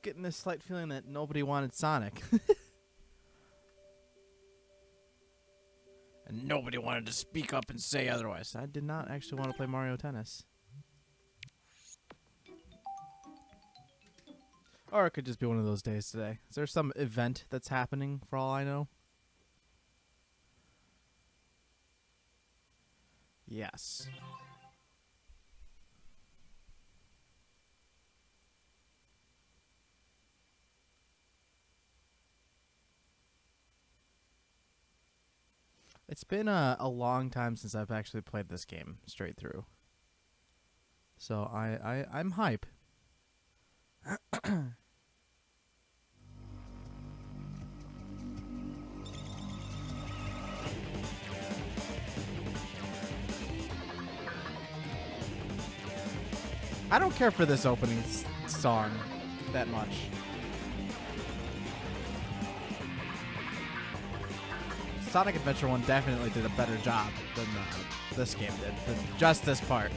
getting this slight feeling that nobody wanted Sonic. And nobody wanted to speak up and say otherwise. I did not actually want to play Mario Tennis. Or it could just be one of those days today. Is there some event that's happening for all I know? Yes. It's been a long time since I've actually played this game straight through. So I'm hype. I don't care for this opening song that much. Sonic Adventure 1 definitely did a better job than this game did for just this part.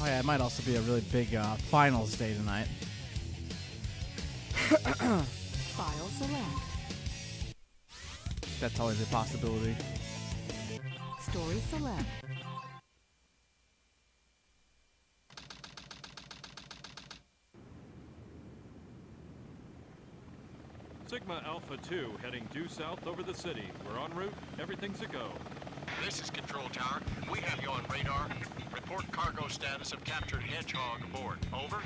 Oh yeah, it might also be a really big finals day tonight. File select. That's always a possibility. Story select. Sigma Alpha 2 heading due south over the city. We're en route. Everything's a go. This is Control Tower. We have you on radar. Report cargo status of captured Hedgehog aboard. Over.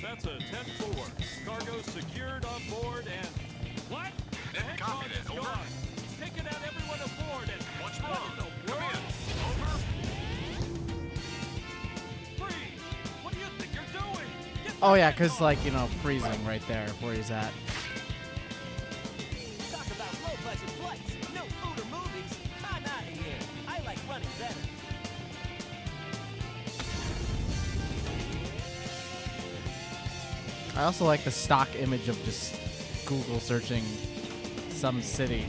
That's a 10-4. Cargo secured on board and... What? The Didn't copy Hedgehog that. is Over. gone. It's taken out everyone aboard and... What's What wrong? in the Come world? in. Over. Freeze! What do you think you're doing? Get Oh the yeah, cause Hedgehog! like, you know, freezing right there where he's at. Talk about low-budget flights, no food or movies. I'm out of here. I like running better. I also like the stock image of just Google searching some city.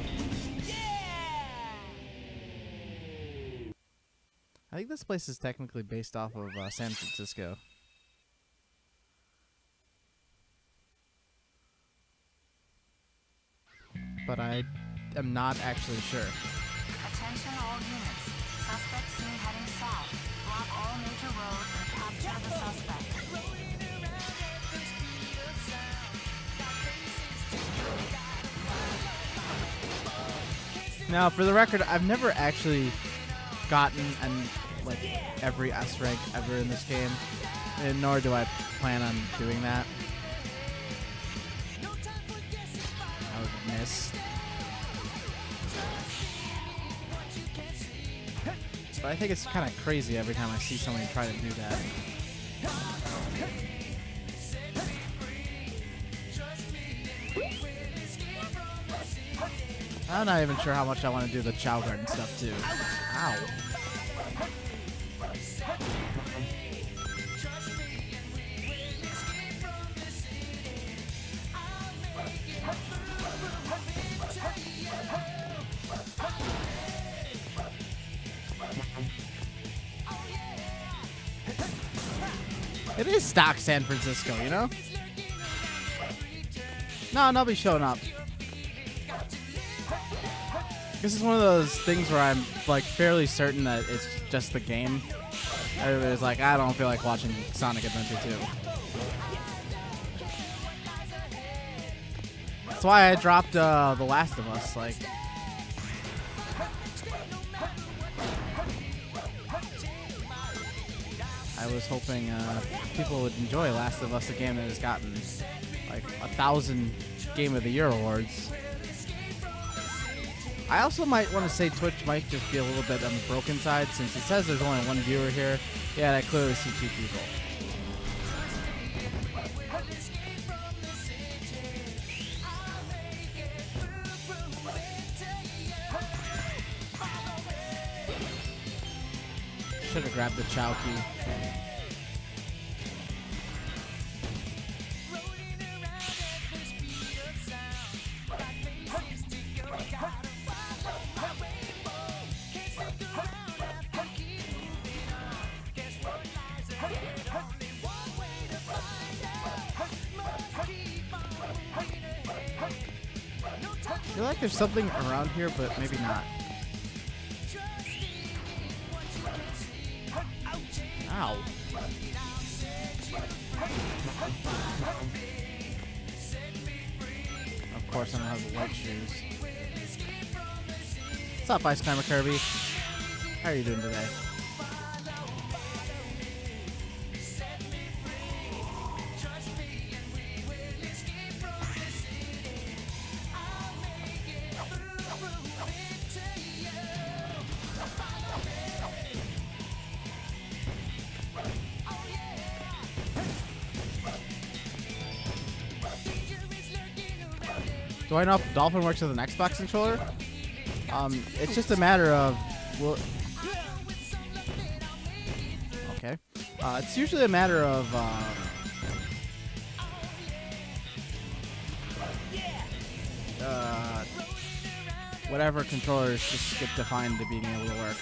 I think this place is technically based off of San Francisco. But I am not actually sure. Attention all units. Suspect seen heading south. Block all major roads and capture the suspect. Now, for the record, I've never actually gotten like every S rank ever in this game, and nor do I plan on doing that. I would miss. But I think it's kind of crazy every time I see somebody try to do that. I'm not even sure how much I want to do the Chow Garden stuff too. Ow. It is stock San Francisco, you know? No, nobody's showing up. This is one of those things where I'm like fairly certain that it's just the game. Everybody's like, I don't feel like watching Sonic Adventure 2. That's why I dropped The Last of Us. Like, I was hoping people would enjoy Last of Us, a game that has gotten like 1,000 Game of the Year awards. I also might want to say Twitch might just be a little bit on the broken side, since it says there's only one viewer here. Yeah, I clearly see two people. Should have grabbed the Chow key. I feel like there's something around here, but maybe not. Ow. Of course, I don't have the white shoes. What's up, Ice Climber Kirby? How are you doing today? Do I know if Dolphin works with an Xbox controller? It's just a matter of, well, okay. It's usually a matter of, whatever controllers just get defined to being able to work.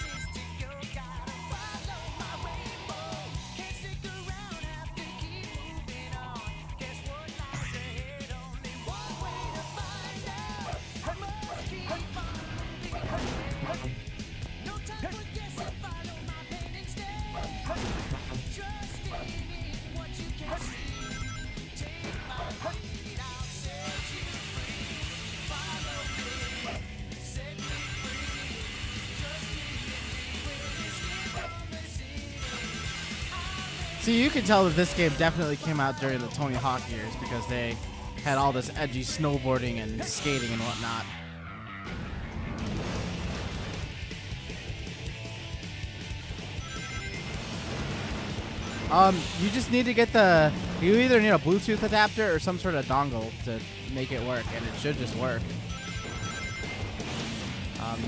See, you can tell that this game definitely came out during the Tony Hawk years because they had all this edgy snowboarding and skating and whatnot. You just need to get you either need a Bluetooth adapter or some sort of dongle to make it work, and it should just work.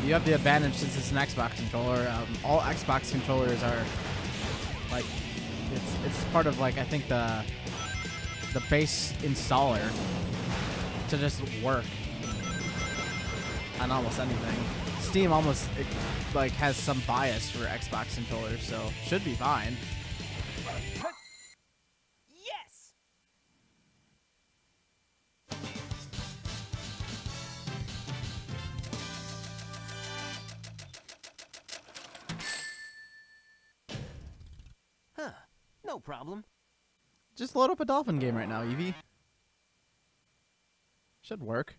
You have the advantage since it's an Xbox controller. All Xbox controllers are like, it's part of, like, I think the base installer to just work on almost anything. Steam almost like has some bias for Xbox controllers, so should be fine. Yes! Huh. No problem. Just load up a Dolphin game right now, Evie. Should work.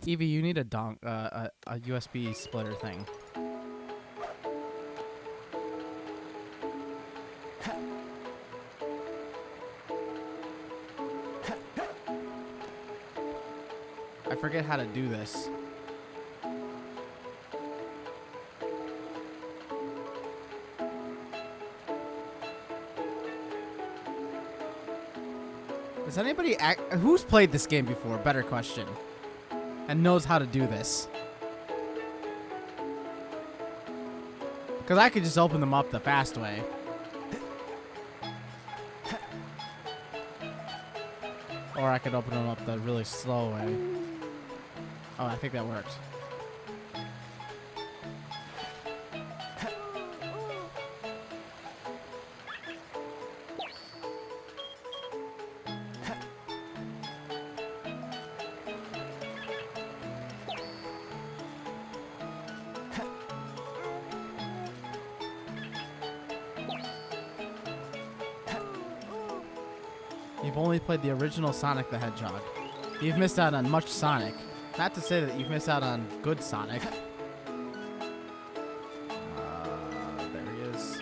Evie, you need a USB splitter thing. I forget how to do this. Does anybody who's played this game before? Better question. And knows how to do this. Because I could just open them up the fast way. Or I could open them up the really slow way. Oh, I think that works. You've only played the original Sonic the Hedgehog. You've missed out on much Sonic. Not to say that you've missed out on good Sonic. There he is.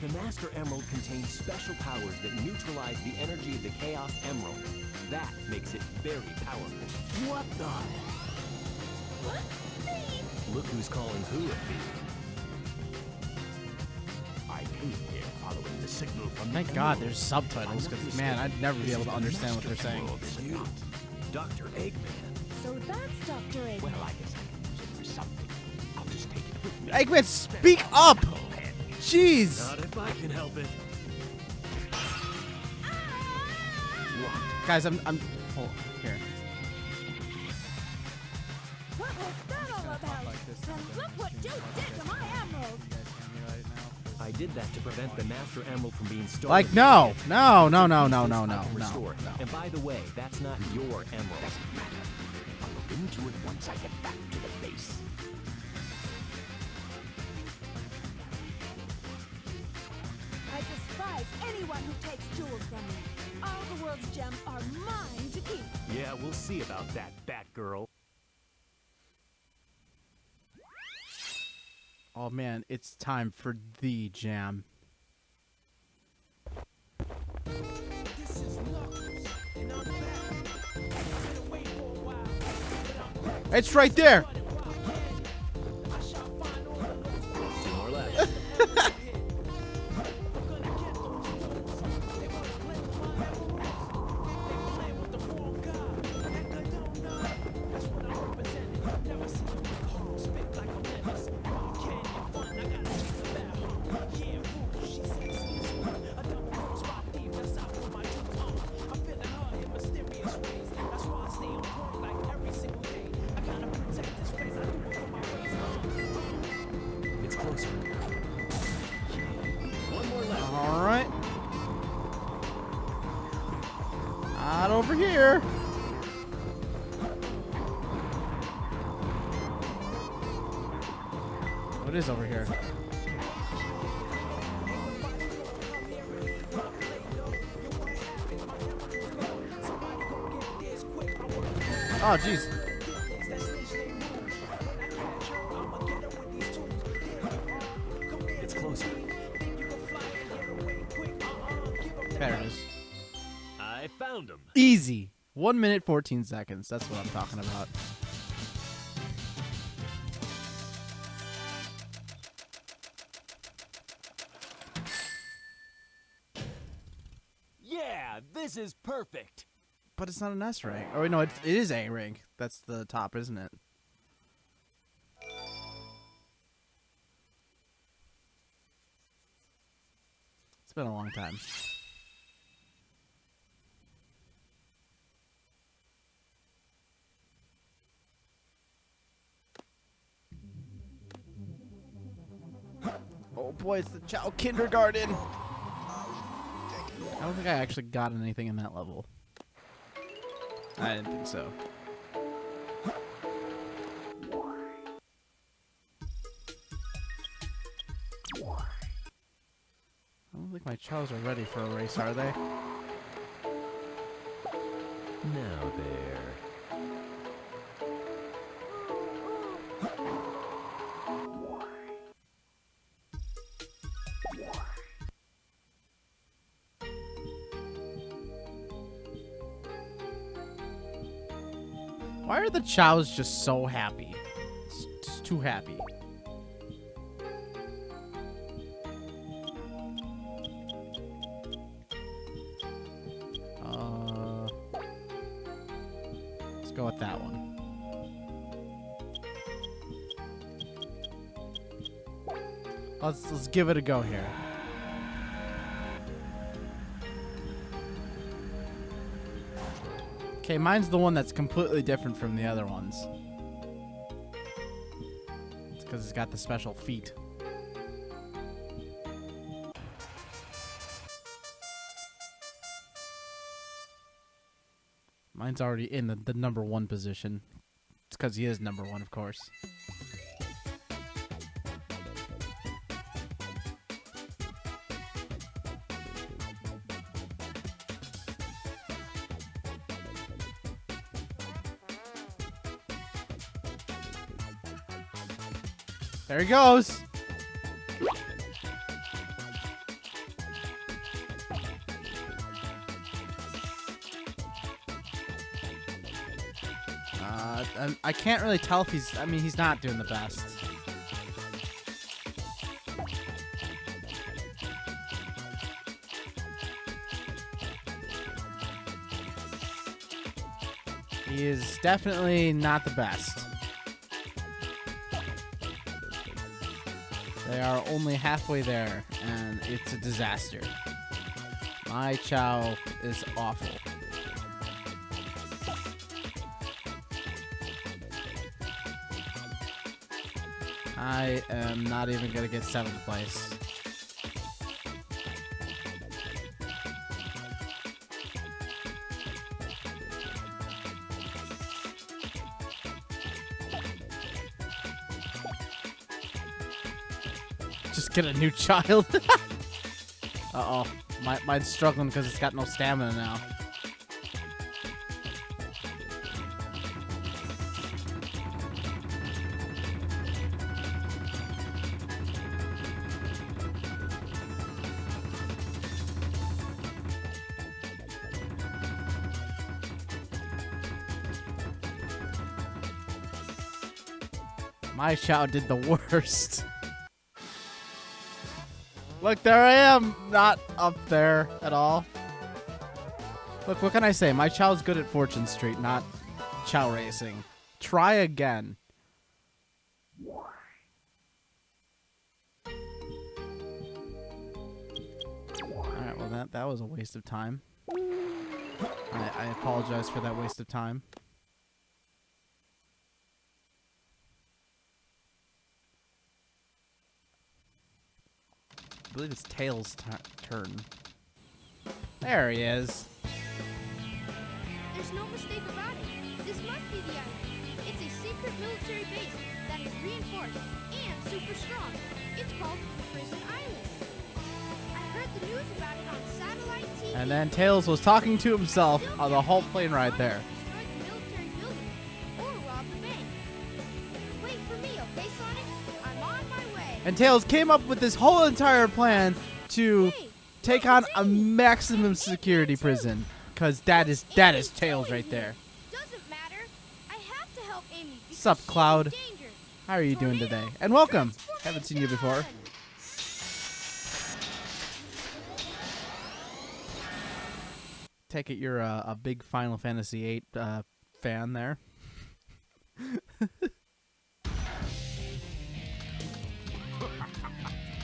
The Master Emerald contains special powers that neutralize the energy of the Chaos Emerald. That makes it very powerful. What the? What? Thief? Look who's calling who a thief. I came here following the signal from Thank God there's subtitles, because, man, I'd never be able to understand what they're saying. You, Dr. Eggman. So that's Dr. Eggman. Well, I guess I can use it for something. I'll just take it with me. Eggman, speak up! Jeez! Not if I can help it. Guys, I'm hold here. What was that all about? And look what you did to my emerald. I did that to prevent the Master Emerald from being stolen. Like, no, no, no, no, Use no, this, no, I no, can no, restore it. no. And by the way, that's not your emerald. Doesn't matter. I'll look into it once I get back to the base. I despise anyone who takes jewels from me. All the world's gems are mine to keep. Yeah, we'll see about that, Batgirl. Oh man, it's time for the jam. It's right there. Two more left. It's closer. One more left. All right. Not over here. What is over here? Oh, jeez. It's closer. There it is. I found him. Easy. 1 minute, 14 seconds. That's what I'm talking about. Yeah, this is perfect. But it's not an S rank. Oh, wait, no, it is A rank. That's the top, isn't it? It's been a long time. Oh boy, it's the Chow Kindergarten. I don't think I actually got anything in that level. I didn't think so. I don't think my chows are ready for a race, are they? Now there. Why are the chows just so happy? Just too happy. Let's go with that one. Let's give it a go here. Okay, mine's the one that's completely different from the other ones. It's because it's got the special feet. Mine's already in the #1 position. It's because he is #1, of course. There he goes. I can't really tell if he's... I mean, he's not doing the best. He is definitely not the best. They are only halfway there, and it's a disaster. My Chow is awful. I am not even going to get 7th place. Just get a new child. Uh-oh. Mine's struggling because it's got no stamina now. My Chow did the worst. Look, there I am. Not up there at all. Look, what can I say? My Chow's good at Fortune Street, not Chow Racing. Try again. Alright, well that was a waste of time. I apologize for that waste of time. I believe it's Tails' turn. There he is. There's no mistake about it. This must be the island. It's a secret military base that is reinforced and super strong. It's called Prison Island. I heard the news about it on satellite TV. And then Tails was talking to himself on the whole plane ride there. Destroy the military building or rob the bank. Wait for me, okay, Sonic? I'm on my way. And Tails came up with this whole entire plan to take on a maximum security prison. Because that is Tails right there. Doesn't matter. I have to help Amy. Sup, Cloud? Danger. How are you doing today? And welcome. Haven't seen you before. Take it you're a big Final Fantasy VIII fan there.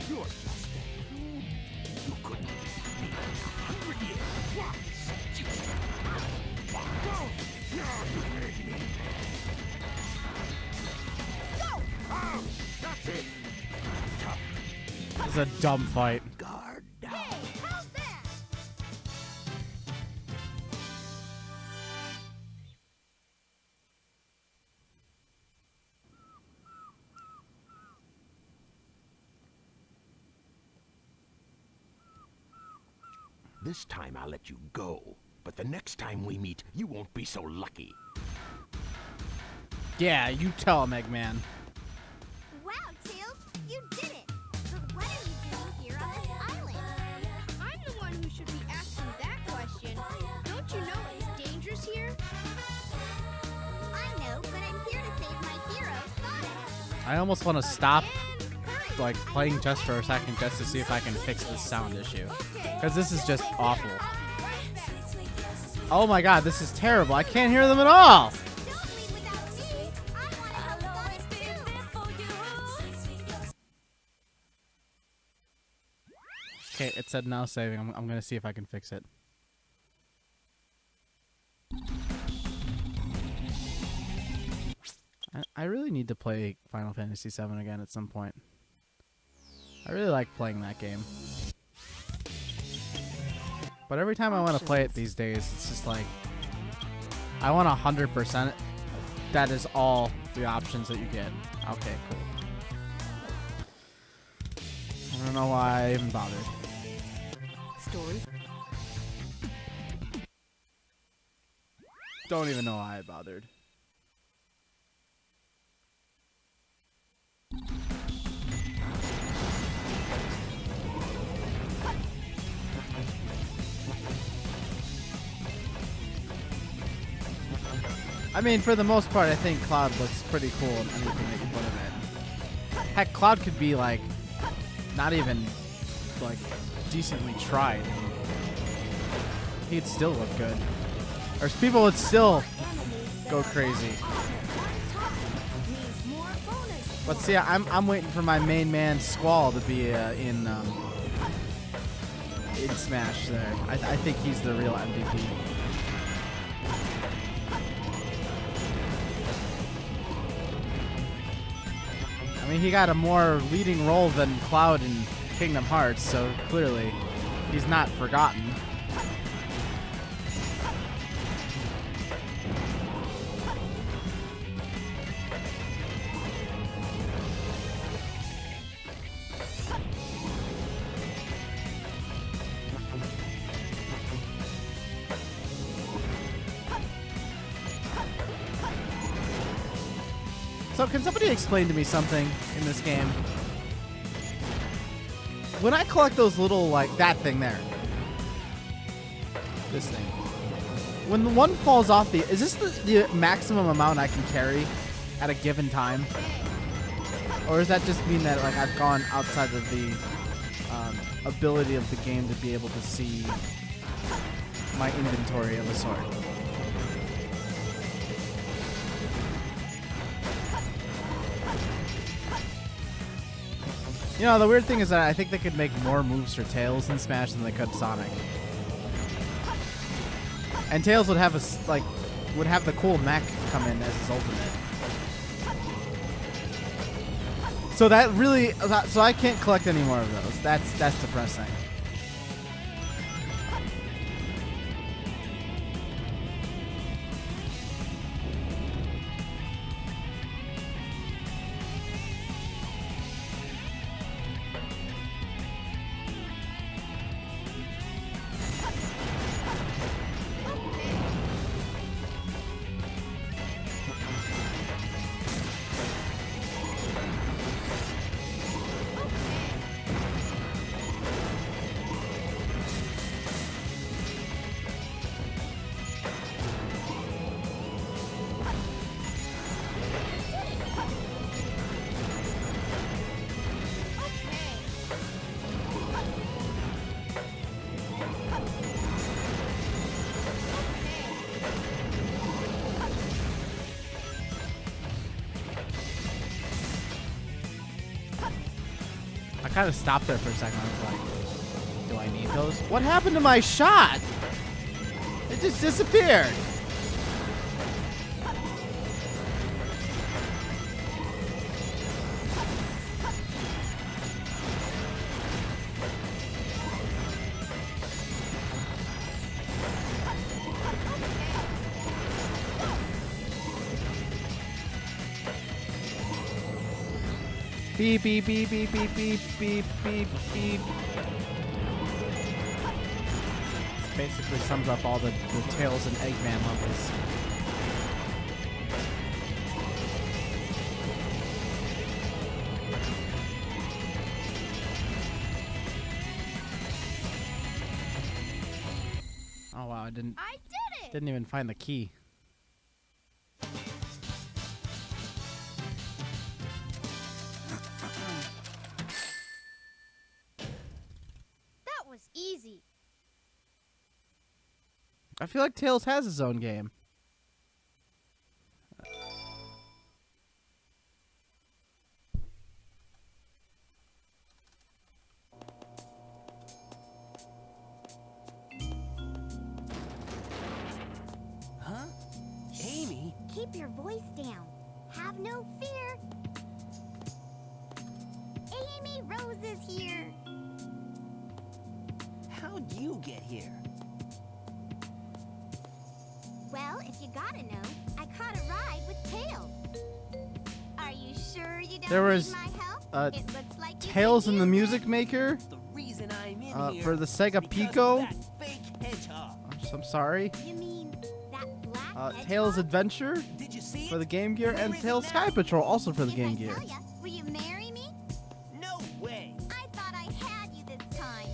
You're just you couldn't defeat me 100 years once. Go! Oh, that's it. It's a dumb fight. Guard down. Hey, how's that? This time I'll let you go. But the next time we meet, you won't be so lucky. Yeah, you tell him, Eggman. Wow, Tails, you did it! But what are you doing here on this island? I'm the one who should be asking that question. Don't you know it's dangerous here? I know, but I'm here to save my hero, Sonic. I almost want to stop And like playing just for a second just to see if I can fix this sound issue. Because this is just awful. Oh my god, this is terrible. I can't hear them at all. Okay, it said now saving. I'm going to see if I can fix it. I really need to play Final Fantasy VII again at some point. I really like playing that game. But every time I want to play it these days, it's just like, I want 100%. That is all the options that you get. Okay, cool. I don't know why I even bothered. Story. Don't even know why I bothered. I mean, for the most part, I think Cloud looks pretty cool in anything that you put him in. Heck, Cloud could be like not even like decently tried. He'd still look good. Or people would still go crazy. But see, I'm waiting for my main man Squall to be in Smash. There, I think he's the real MVP. I mean, he got a more leading role than Cloud in Kingdom Hearts, so clearly he's not forgotten. So can somebody explain to me something in this game? When I collect those little, like, that thing there. This thing. When the one falls off the... Is this the maximum amount I can carry at a given time? Or does that just mean that, like, I've gone outside of the ability of the game to be able to see my inventory of a sort? You know, the weird thing is that I think they could make more moves for Tails in Smash than they could Sonic. And Tails would have would have the cool mech come in as his ultimate. So that really, so I can't collect any more of those. That's depressing. I kind of stopped there for a second. I was like, do I need those? What happened to my shot? It just disappeared. Beep, beep, beep, beep, beep, beep, beep, beep, beep. This basically sums up all the Tails and Eggman levels. Oh wow, I did it! Didn't even find the key. Easy. I feel like Tails has his own game. Huh? Amy? Keep your voice down. Have no fear. Amy Rose is here. How'd you get here? Well, if you gotta know, I caught a ride with Tails. Are you sure you don't There was, need my help? It looks like you Tails could in the use Music it. Maker The reason I'm in here for the Sega is because Pico. of that fake hedgehog. I'm sorry. You mean that black Tails hedgehog? Adventure Did you see for the it? Game Gear, and Where is Tails it Sky now? Patrol also for the If Game I Gear. tell ya, will you marry me? No way. I thought I had you this time.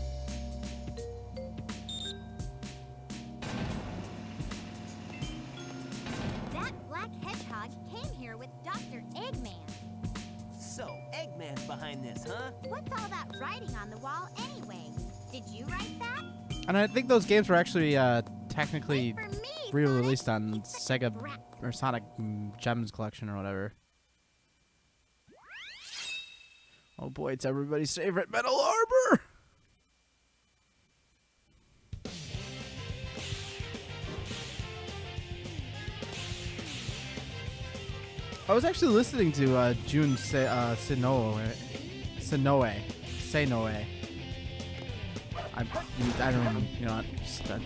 That black behind this, huh? What's all that writing on the wall anyway? Did you write that? And I think those games were actually technically For me, re-released on Sega or Sonic Gems Collection or whatever. Oh boy, it's everybody's favorite metal armor. I was actually listening to Jun Senoe. I don't even, you know what,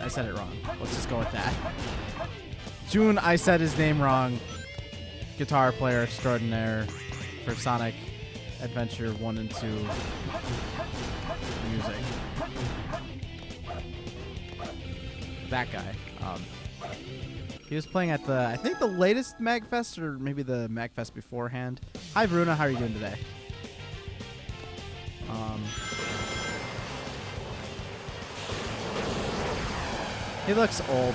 I said it wrong. Let's just go with that. Jun, I said his name wrong. Guitar player extraordinaire for Sonic Adventure 1 and 2 music. That guy. He was playing at the, I think the latest MagFest or maybe the MagFest beforehand. Hi Veruna, how are you doing today? He looks old.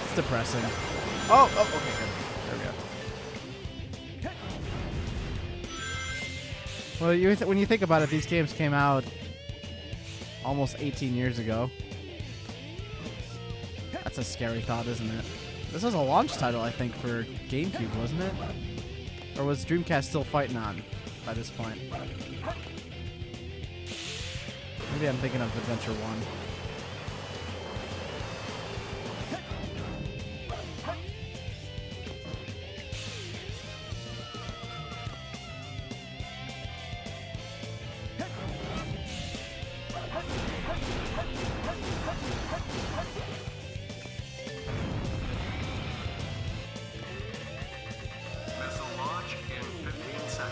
It's depressing. Oh, okay, good. There we go. Well, when you think about it, these games came out almost 18 years ago. That's a scary thought, isn't it? This was a launch title, I think, for GameCube, wasn't it? Or was Dreamcast still fighting on by this point? Maybe I'm thinking of Adventure 1.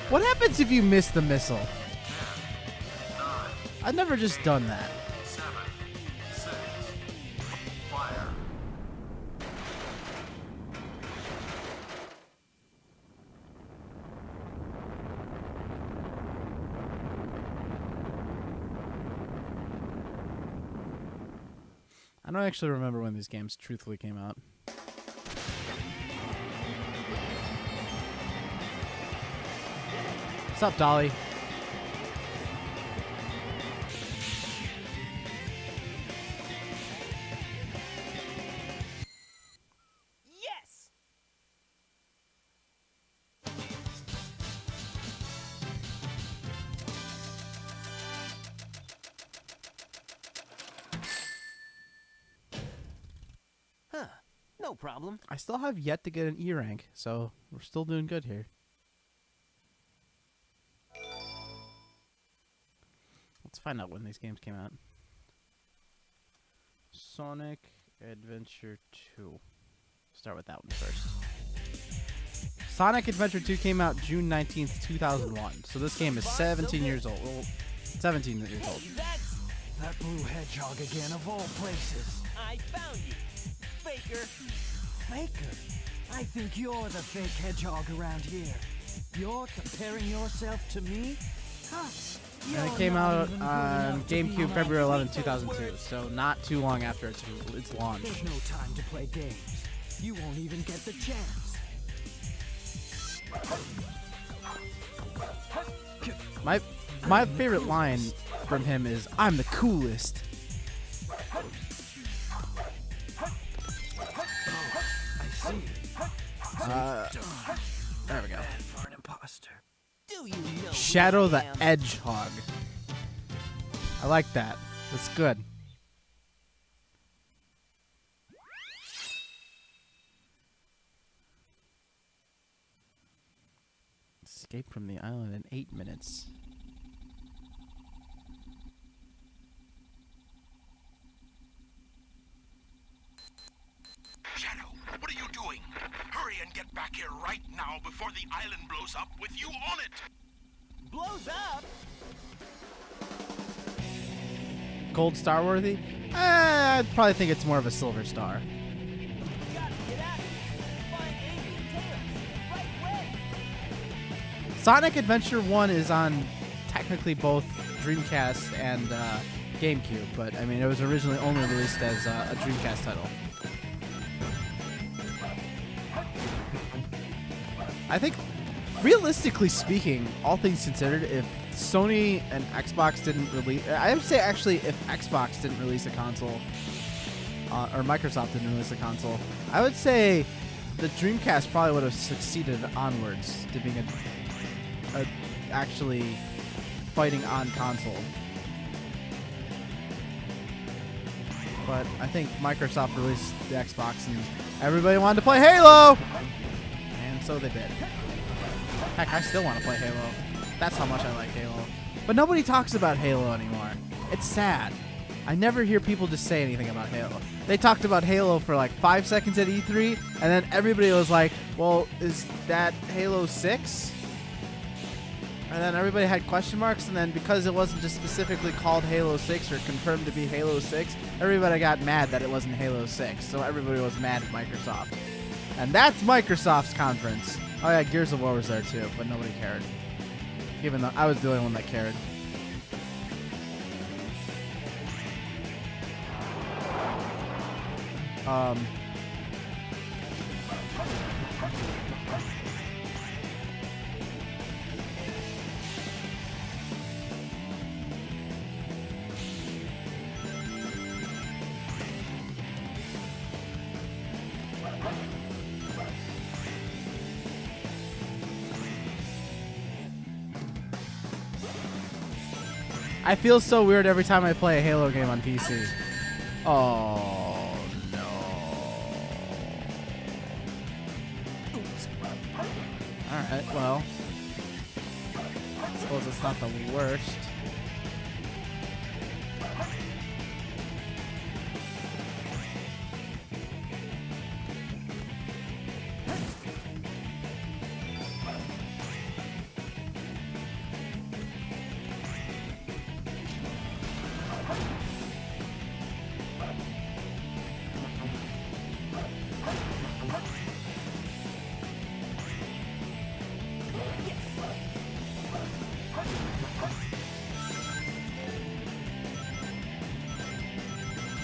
What happens if you miss the missile? I've never just done that. 7, 6, fire. I don't actually remember when these games truthfully came out. What's up, Dolly? Yes! Huh. No problem. I still have yet to get an E rank, so we're still doing good here. Let's find out when these games came out. Sonic Adventure 2. Start with that one first. Sonic Adventure 2 came out June 19th, 2001. So this game is 17 years old. Well, 17 years old. That blue hedgehog again, of all places. I found you, faker. Faker? I think you're the fake hedgehog around here. You're comparing yourself to me? Huh. And it came out on GameCube February 11, 2002, so not too long after its launch. There's no time to play games. You won't even get the chance. My favorite line from him is, "I'm the coolest." I see. There we go. For an imposter. Do you know Shadow who the I am? Edgehog. I like that. That's good. Escape from the island in 8 minutes. Shadow, what are you doing? Hurry and get back here right now before the island blows up with you on it! Blows up? Gold star worthy? I'd probably think it's more of a silver star. Gotta get out of here. Find Amy and Tails. Right way. Sonic Adventure 1 is on technically both Dreamcast and GameCube, but I mean, it was originally only released as a Dreamcast title. I think realistically speaking, all things considered, if Sony and Xbox didn't release, I would say actually if Xbox didn't release a console, or Microsoft didn't release a console, I would say the Dreamcast probably would have succeeded onwards to being a actually fighting on console. But I think Microsoft released the Xbox and everybody wanted to play Halo! And so they did. Heck, I still want to play Halo. That's how much I like Halo. But nobody talks about Halo anymore. It's sad. I never hear people just say anything about Halo. They talked about Halo for like 5 seconds at E3, and then everybody was like, well, is that Halo 6? And then everybody had question marks, and then because it wasn't just specifically called Halo 6 or confirmed to be Halo 6, everybody got mad that it wasn't Halo 6. So everybody was mad at Microsoft. And that's Microsoft's conference. Oh yeah, Gears of War was there too, but nobody cared. Even though I was the only one that cared. I feel so weird every time I play a Halo game on PC. Oh, no. Alright, well. I suppose it's not the worst.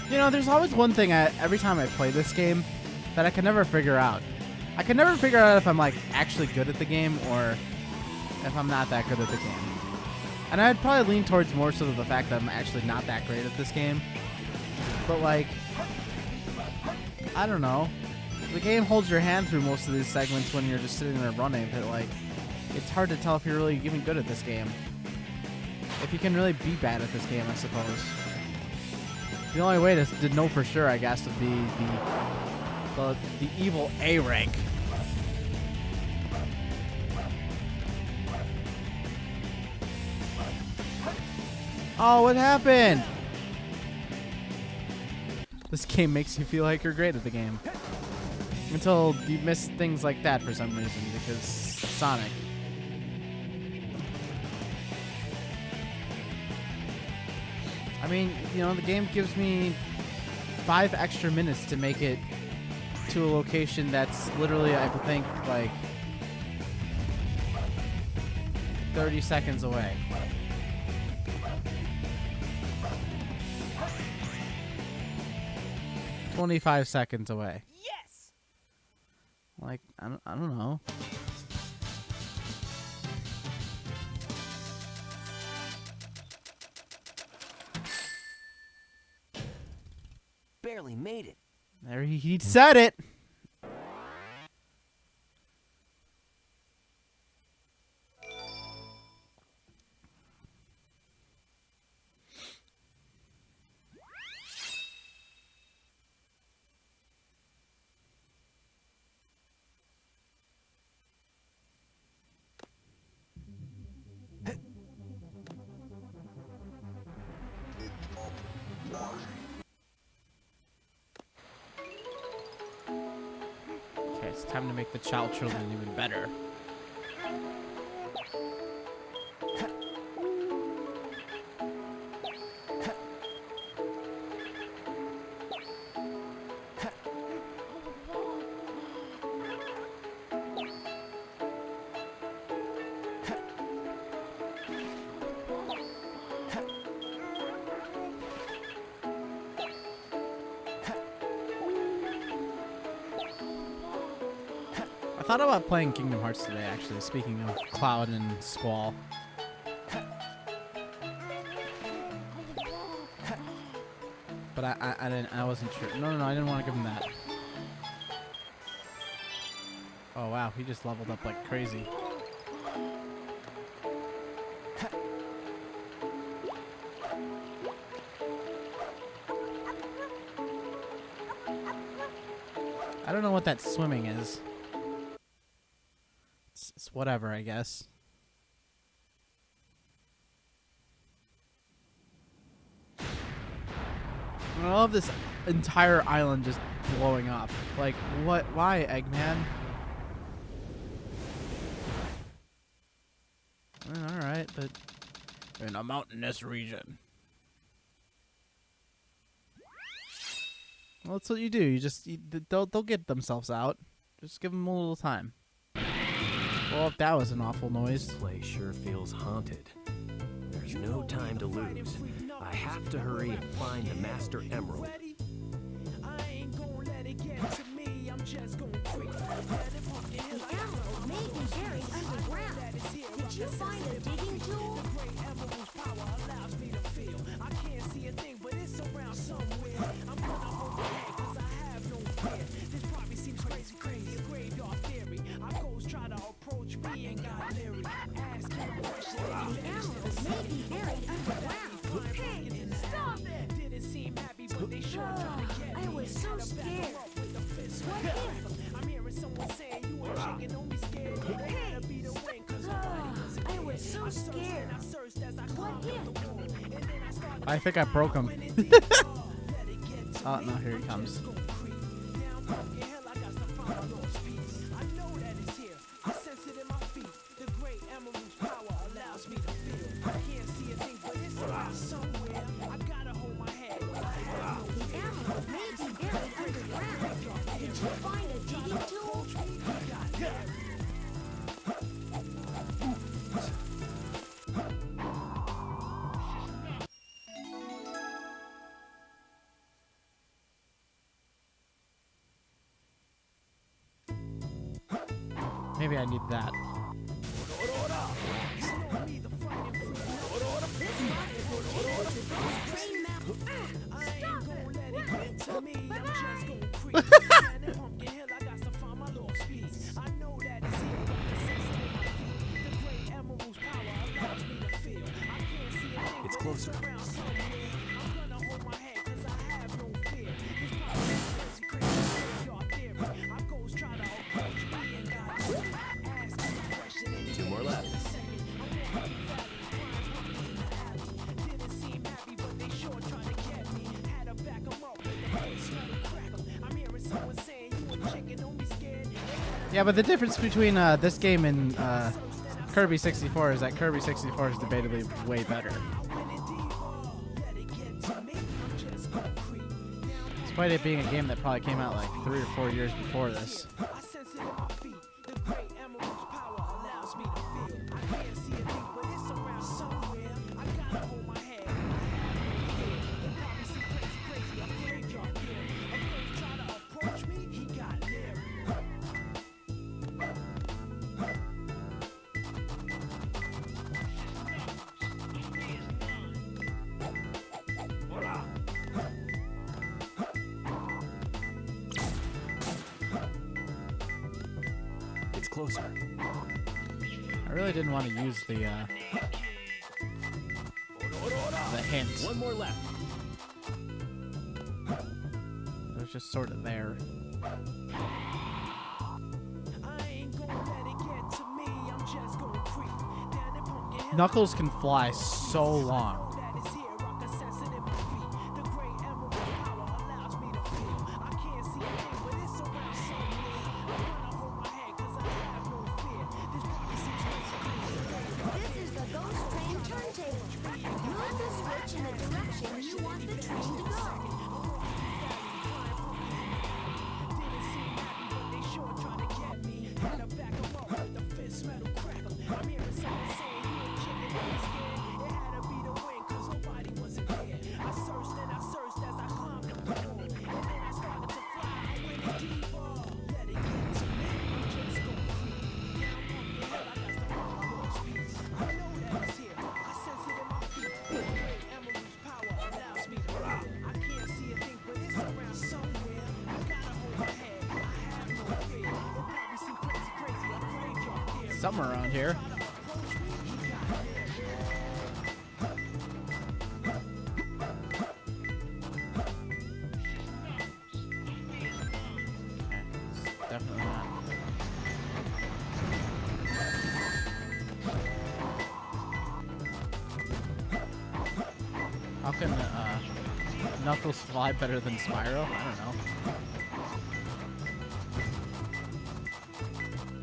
You know, there's always one thing every time I play this game that I can never figure out. I can never figure out if I'm like actually good at the game or if I'm not that good at the game. And I'd probably lean towards more so the fact that I'm actually not that great at this game. But like, I don't know. The game holds your hand through most of these segments when you're just sitting there running, but like, it's hard to tell if you're really even good at this game. If you can really be bad at this game, I suppose. The only way to know for sure, I guess, would be the evil A rank. Oh, what happened? This game makes you feel like you're great at the game. Until you miss things like that for some reason, because Sonic. I mean, you know, the game gives me 5 extra minutes to make it to a location that's literally, I think, like 30 seconds away. "25 seconds away." Yes! Like, I don't know. Barely made it. There he said it. Okay, it's time to make the child children even better. I thought about playing Kingdom Hearts today, actually, speaking of Cloud and Squall. But I wasn't sure. No, I didn't want to give him that. Oh wow, he just leveled up like crazy. I don't know what that swimming is. It's whatever, I guess. I love this entire island just blowing up. Like, what? Why, Eggman? Alright, but in a mountainous region. Well, that's what you do. They'll get themselves out. Just give them a little time. Well, if that was an awful noise. This place sure feels haunted. There's no time to lose. I have to hurry and find the Master Emerald. I ain't gonna let it get to me. I'm just gonna creep. The emerald may be buried underground. Did you find a digging tool? The great emerald's power allows me to feel. I can't see a thing, but it's around somewhere. I'm gonna hold my head 'cause I have no fear. This probably seems crazy. Graveyard theory. Our ghosts try to approach me and got leery. Ask him a question. The emerald may be buried underground. Hey, stop it! Didn't seem happy, but they sure trying to get me. I was so scared. What if? I'm hearing someone saying you were chicken, don't be scared. Hey, Be the wing 'cause nobody was I was so scared. I searched as I What climbed up the if? wall, and then I started I think I broke him. let it get to Oh, me. no, here he comes. Go creep. Down pumpkin hill, I got to find my lost piece. I know that it's here. I sense it in my feet. The great emerald's power allows me to feel. I can't see a thing, but it's around somewhere. I gotta hold my head. I have no The emerald may be buried underground. Did you find a digging tool? Maybe I need that. Train map. I ain't Stop gonna it! let it get to me. I'm Bye-bye. just gonna creep. Down in Pumpkin Hill, I got to find my lost piece. I know that it's here. The sense in my feet. The great emerald's power allows me to feel. I can't see a thing, It's but closer. around somewhere. I'm gonna hold my head 'cause I have no fear. This probably is crazy graveyard theory. Our ghosts try to approach me and got me. Ask me a question and Two more left. didn't seem happy, but they sure tried to get me. Had to back 'em up with the face smell of crackle. I'm hearing someone saying you a chicken, don't be scared. Yeah, but the difference between this game and Kirby 64 is that Kirby 64 is debatably way better. Despite it being a game that probably came out like 3 or 4 years before this. I sense it in my feet. The great emerald's power allows me to feel. I can't see a thing, but it's around somewhere. I gotta hold my head. It probably seems crazy. A graveyard theory. A ghost try to approach me, he got leery. It's closer. I really didn't want to use the hint. One more left. It was just sort of there. I ain't gonna let it get to me. I'm just gonna creep down in Pumpkin Hill. Knuckles can fly so long. That is here. I can sense it in my feet. The great emerald's power allows me to feel. I can't see a thing, but it's around somewhere. I'm gonna hold my head 'cause I have no fear. This probably seems crazy. This is the Ghost Train turntable. Move the switch in the direction you want the train to go. Didn't seem happy, but they sure try to get me. Had to back 'em up with the fist metal crackle. I'm hearing someone saying you a chicken, don't be scared. It had to be the wing somewhere around here. Definitely not. How can Knuckles fly better than Spyro? I don't know.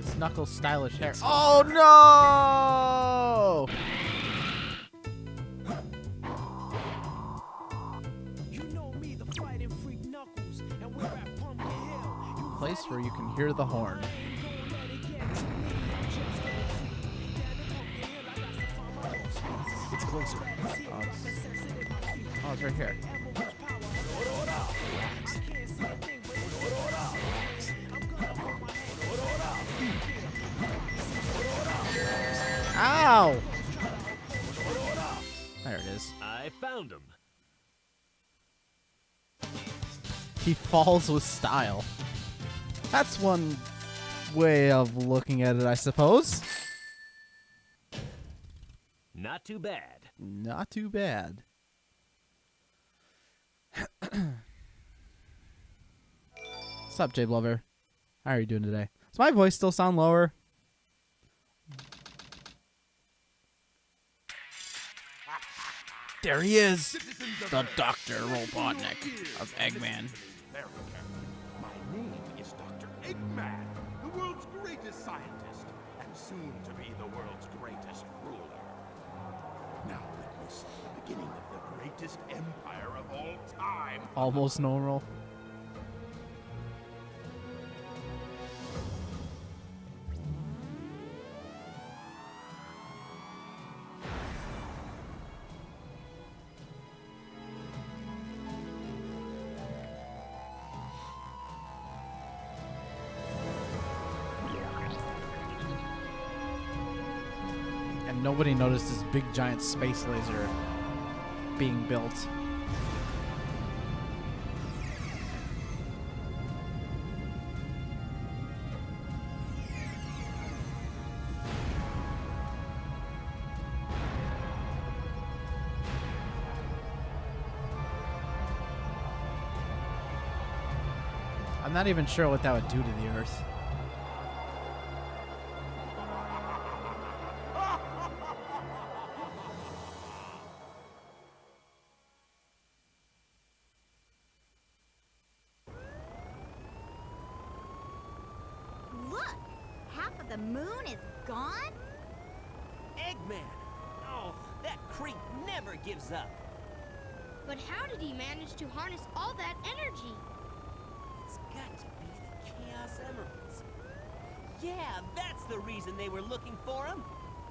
It's Knuckles' stylish hair. Oh no! You know me, the fighting freak Knuckles, and we're at Pumpkin Hill. Place where you can hear the horn. It's closer. Oh, it's right here. Ow! There it is. I found him. He falls with style. That's one way of looking at it, I suppose. Not too bad. Not too bad. What's up, Jay Blover? How are you doing today? Does my voice still sound lower? There he is, the Dr. Robotnik of Eggman. My name is Dr. Eggman, the world's greatest scientist, and soon to be the world's greatest ruler. Now witness the beginning of the greatest empire of all time. Almost normal. And nobody noticed this big giant space laser being built. I'm not even sure what that would do to the Earth. Look! Half of the moon is gone? Eggman! Oh, that creep never gives up. But how did he manage to harness all that energy? It's got to be the Chaos Emeralds. Yeah, that's the reason they were looking for him.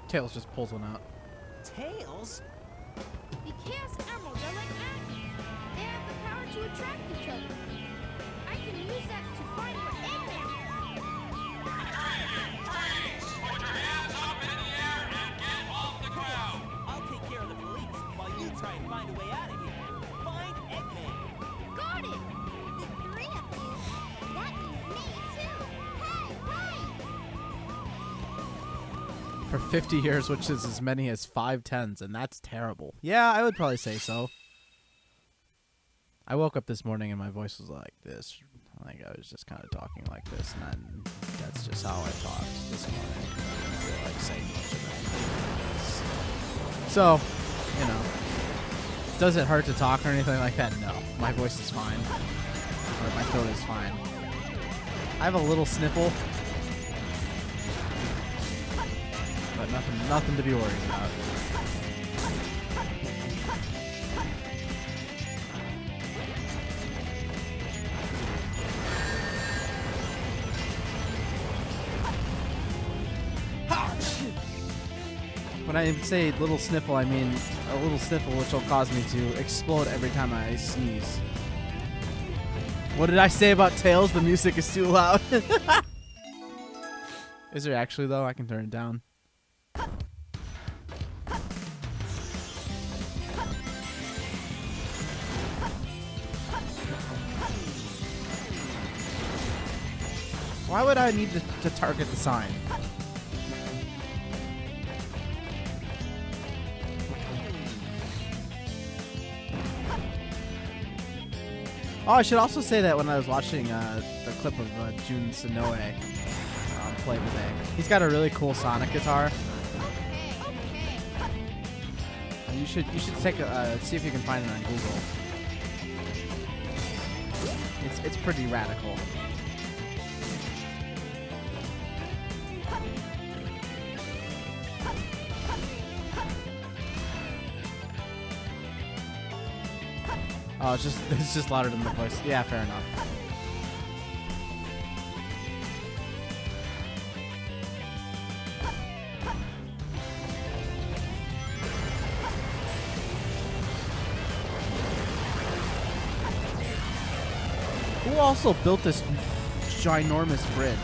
Tails just pulls one out. Tails? The Chaos Emeralds are like magic. They have the power to attract each other. I can use that to find where Eggman is. I'll take care of the police while you try and find a way out of here. Find Eggman. Got it! The three of you. That means me too. Hey, For 50 years, which is as many as 5 tens, and that's terrible. Yeah, I would probably say so. I woke up this morning and my voice was like this. Like I was just kind of talking like this, and then that's just how I talked this morning. I didn't feel like saying much of it. So, you know, does it hurt to talk or anything like that? No, my voice is fine, or my throat is fine. I have a little sniffle, but nothing to be worried about. When I say little sniffle, I mean a little sniffle which will cause me to explode every time I sneeze. What did I say about Tails? The music is too loud. Is there actually, though? I can turn it down. Why would I need to target the sign? Oh, I should also say that when I was watching the clip of Jun Sonoe play today, he's got a really cool Sonic guitar. And you should take see if you can find it on Google. It's pretty radical. Oh, it's just louder than the voice. Yeah, fair enough. Who also built this ginormous bridge?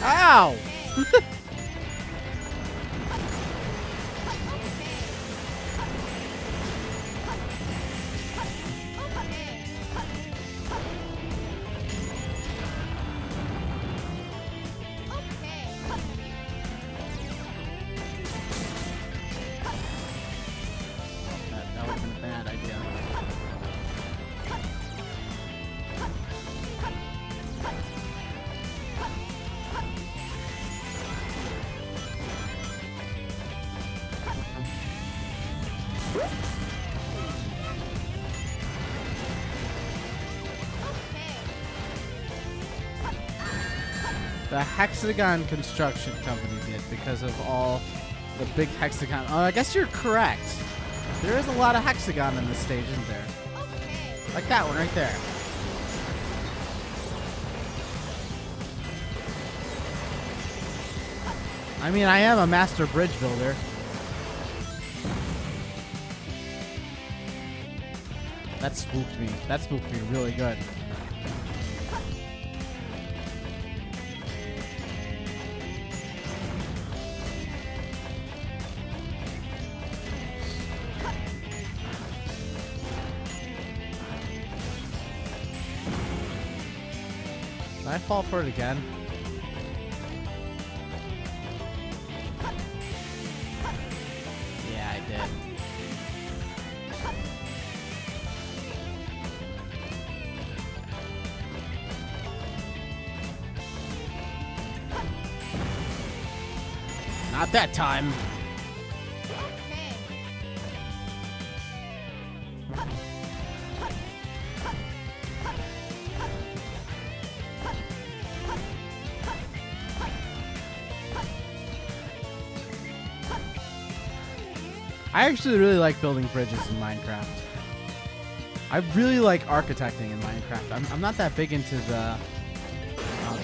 Ow! That would have been a bad idea. The Hexagon Construction Company did because of all the big hexagon. Oh, I guess you're correct. There is a lot of hexagon in this stage, isn't there? Like that one right there. I mean, I am a master bridge builder. That spooked me. That spooked me really good. Did I fall for it again? Yeah, I did. Not that time. I actually really like building bridges in Minecraft. I really like architecting in Minecraft. I'm not that big into the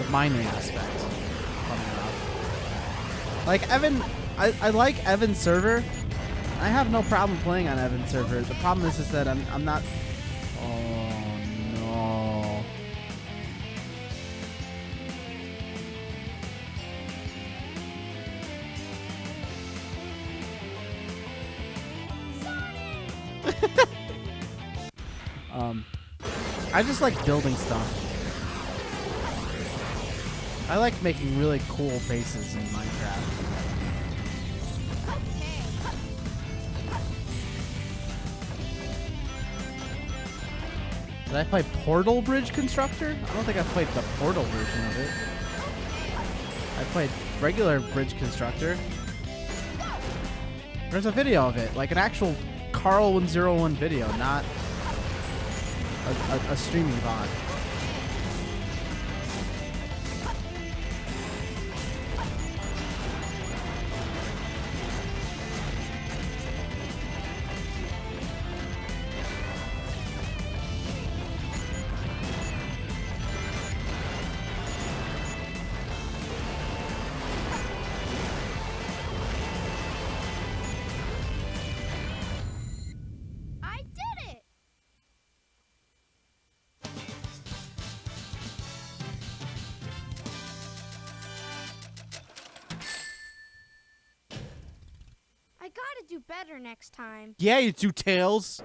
mining aspect. Like Evan, I like Evan's server. I have no problem playing on Evan's server. The problem is that I'm not. Oh no. I just like building stuff. I like making really cool bases in Minecraft. Did I play Portal Bridge Constructor? I don't think I played the Portal version of it. I played regular Bridge Constructor. There's a video of it, like an actual Carl10O1 video, not a streaming VOD. I gotta do better next time. Yeah, you do, Tails.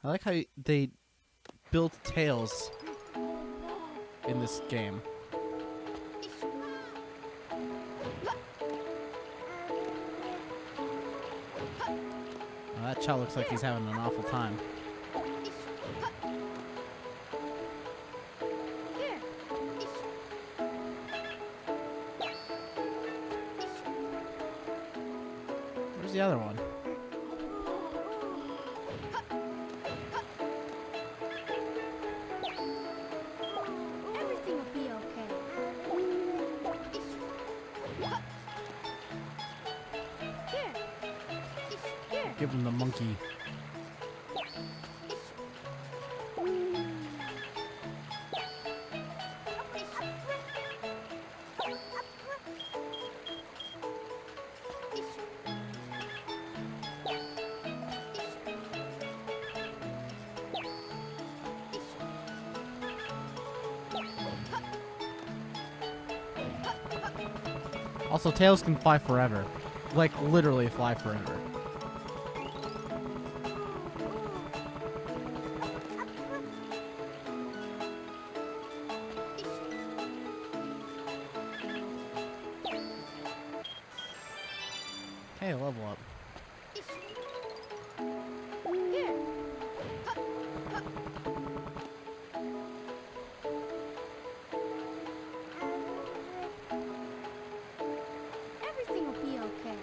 I like how they built Tails in this game. Well, that child looks like he's having an awful time. Where's the other one? Everything will be okay. Here. Give him the monkey. Also, Tails can fly forever. Like, literally fly forever. Hey, level up. Here. Everything will be okay.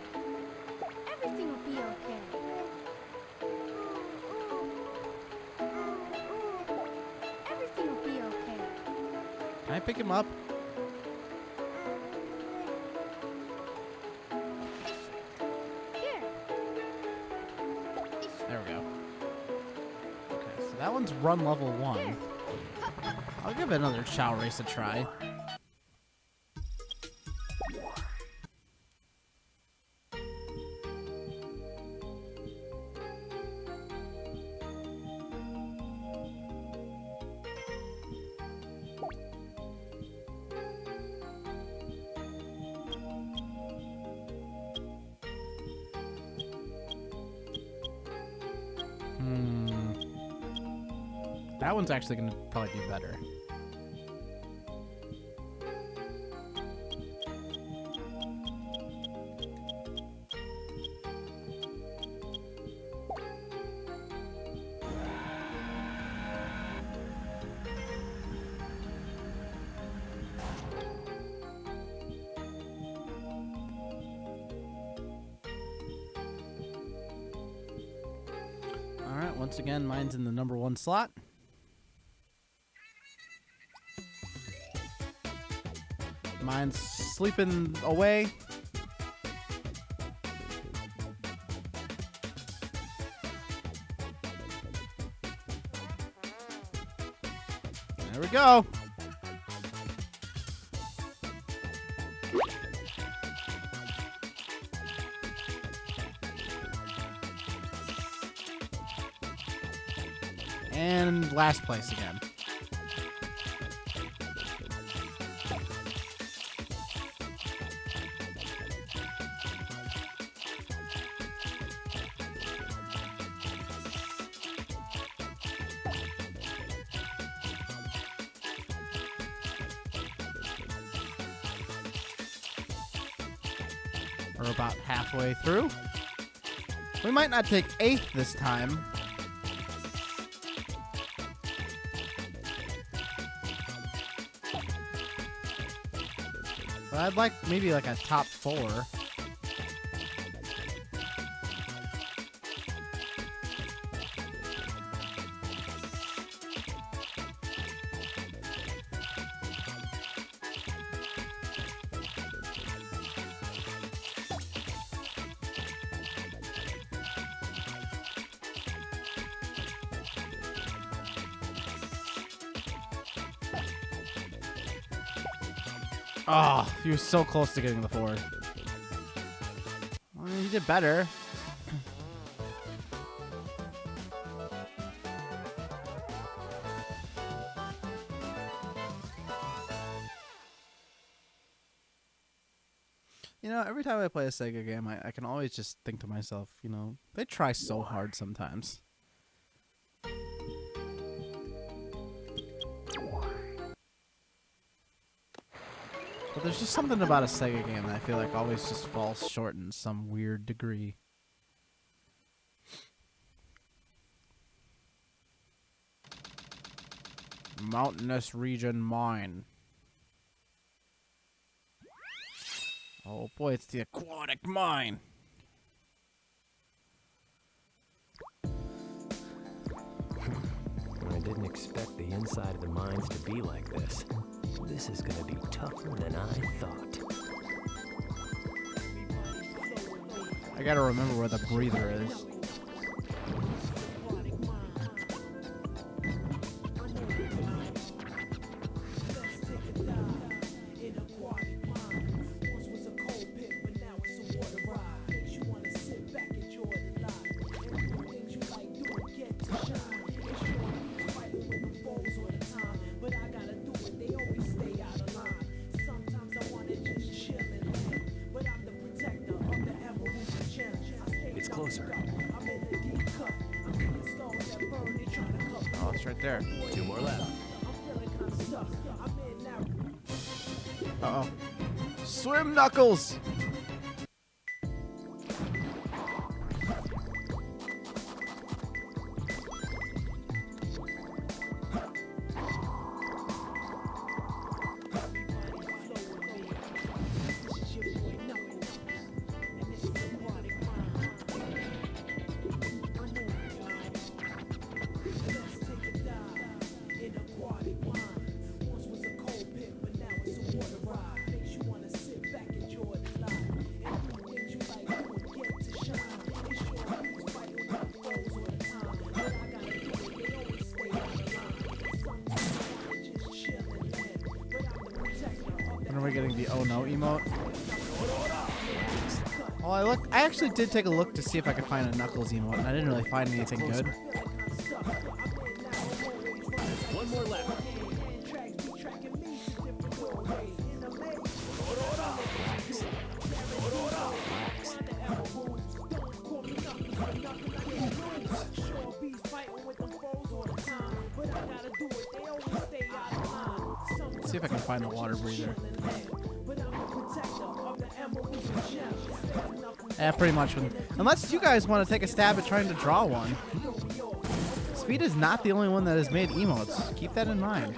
Everything will be okay. Everything will be okay. Can I pick him up? Here. There we go. Okay, so that one's run level 1. I'll give another Chow Race a try. That one's actually going to probably do better. All right, once again, mine's in the number 1 slot. Mine's sleeping away. There we go. And last place again. We're about halfway through. We might not take 8th this time. But I'd like maybe like a top 4. Oh, he was so close to getting the 4. Well, he did better. You know, every time I play a Sega game, I can always just think to myself, you know, they try so hard sometimes. But there's just something about a Sega game that I feel like always just falls short in some weird degree. Mountainous region mine. Oh boy, it's the aquatic mine. I didn't expect the inside of the mines to be like this. This is gonna be tougher than I thought. I gotta remember where the breather is. It's closer. Oh, it's right there. 2 more left. Uh-oh. Swim, Knuckles! When are we getting the oh no emote? Oh, I actually did take a look to see if I could find a Knuckles emote, and I didn't really find anything good. 1 more left. Let's see if I can find the water breather. Yeah, pretty much. Unless you guys want to take a stab at trying to draw one. Speed is not the only one that has made emotes. Keep that in mind.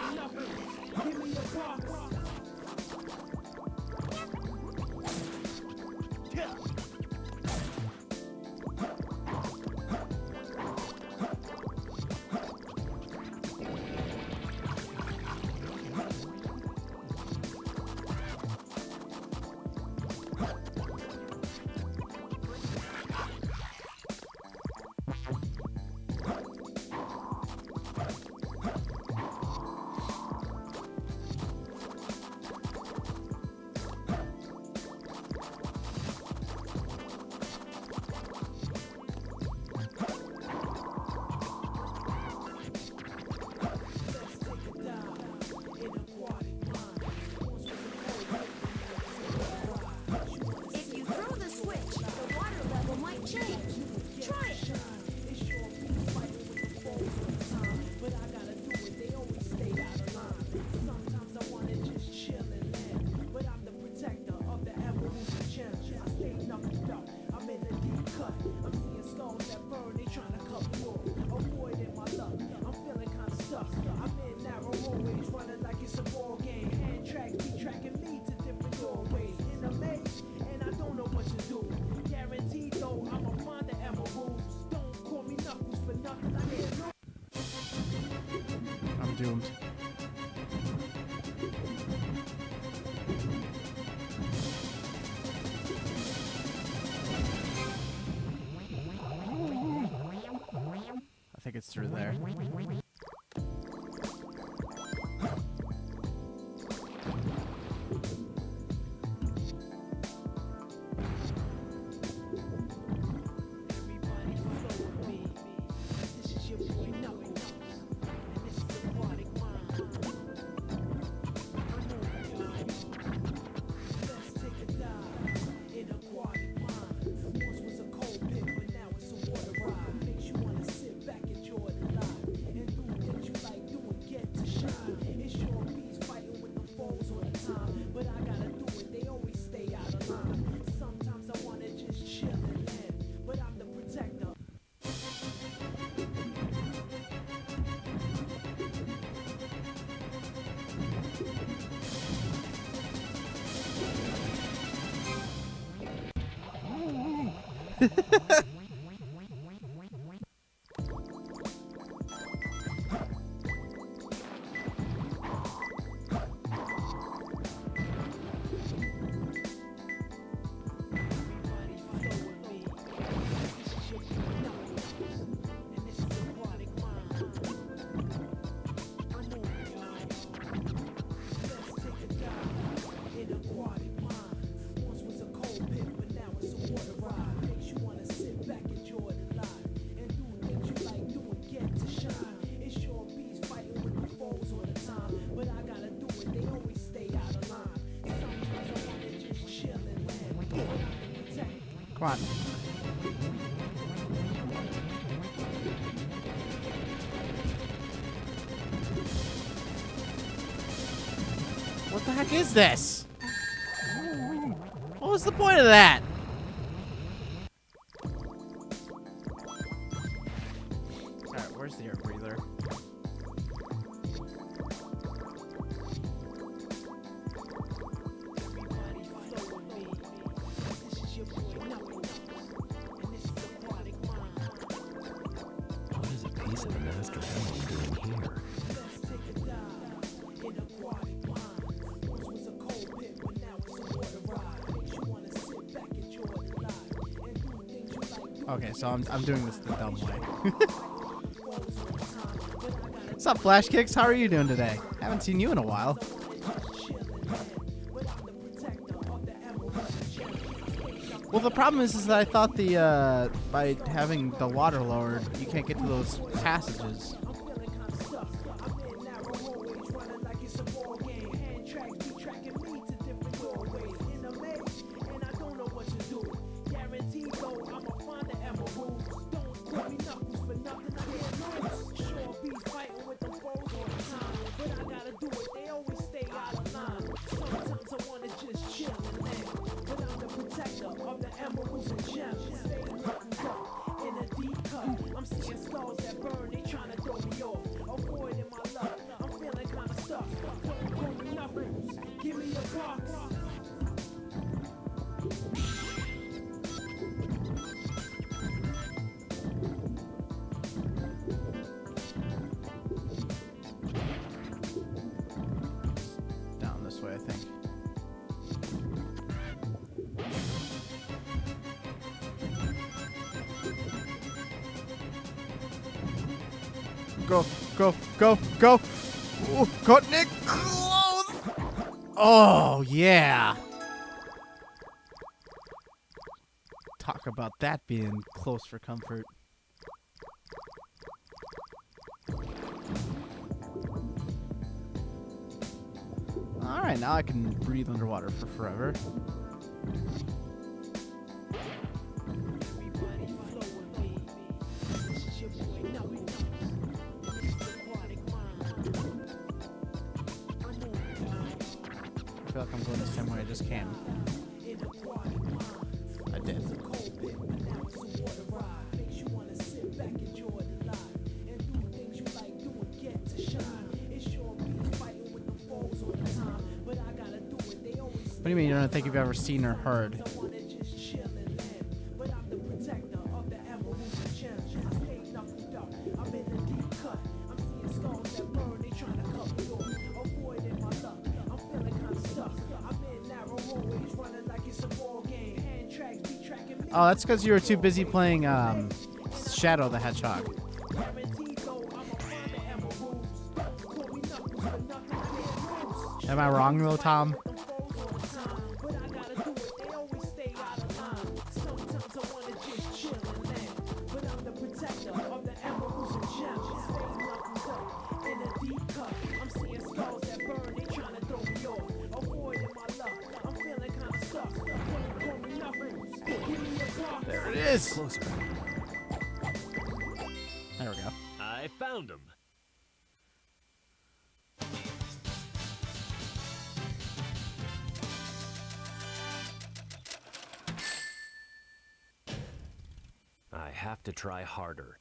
I'm doomed. I think it's through there. Come on. What the heck is this? What was the point of that? Alright, where's the air breather? What is a piece of the Master Emerald doing here? Okay, so I'm doing this the dumb way. What's up, Flash Kicks? How are you doing today? Haven't seen you in a while. Well, the problem is that I thought the by having the water lowered, you can't get to those passages. Down this way, I think. Go, go, go, go! Ooh, got Nick close! Oh, yeah! Talk about that being close for comfort. Alright, now I can breathe underwater for forever. I feel like I'm going the same way I just came. I did. What do you mean you don't think you've ever seen or heard? Oh, that's because you were too busy playing Shadow the Hedgehog. Am I wrong though, Tom? There it is. Closer. There we go. I found him. I have to try harder.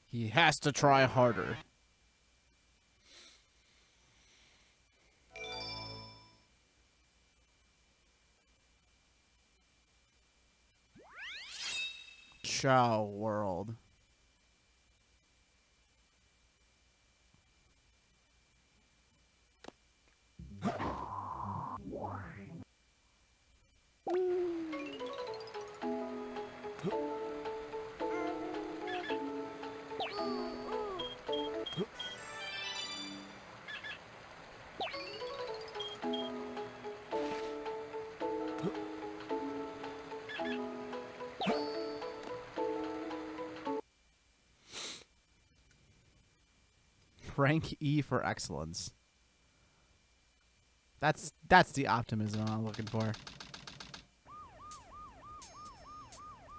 He has to try harder. Chow world. Rank E for excellence. That's the optimism I'm looking for.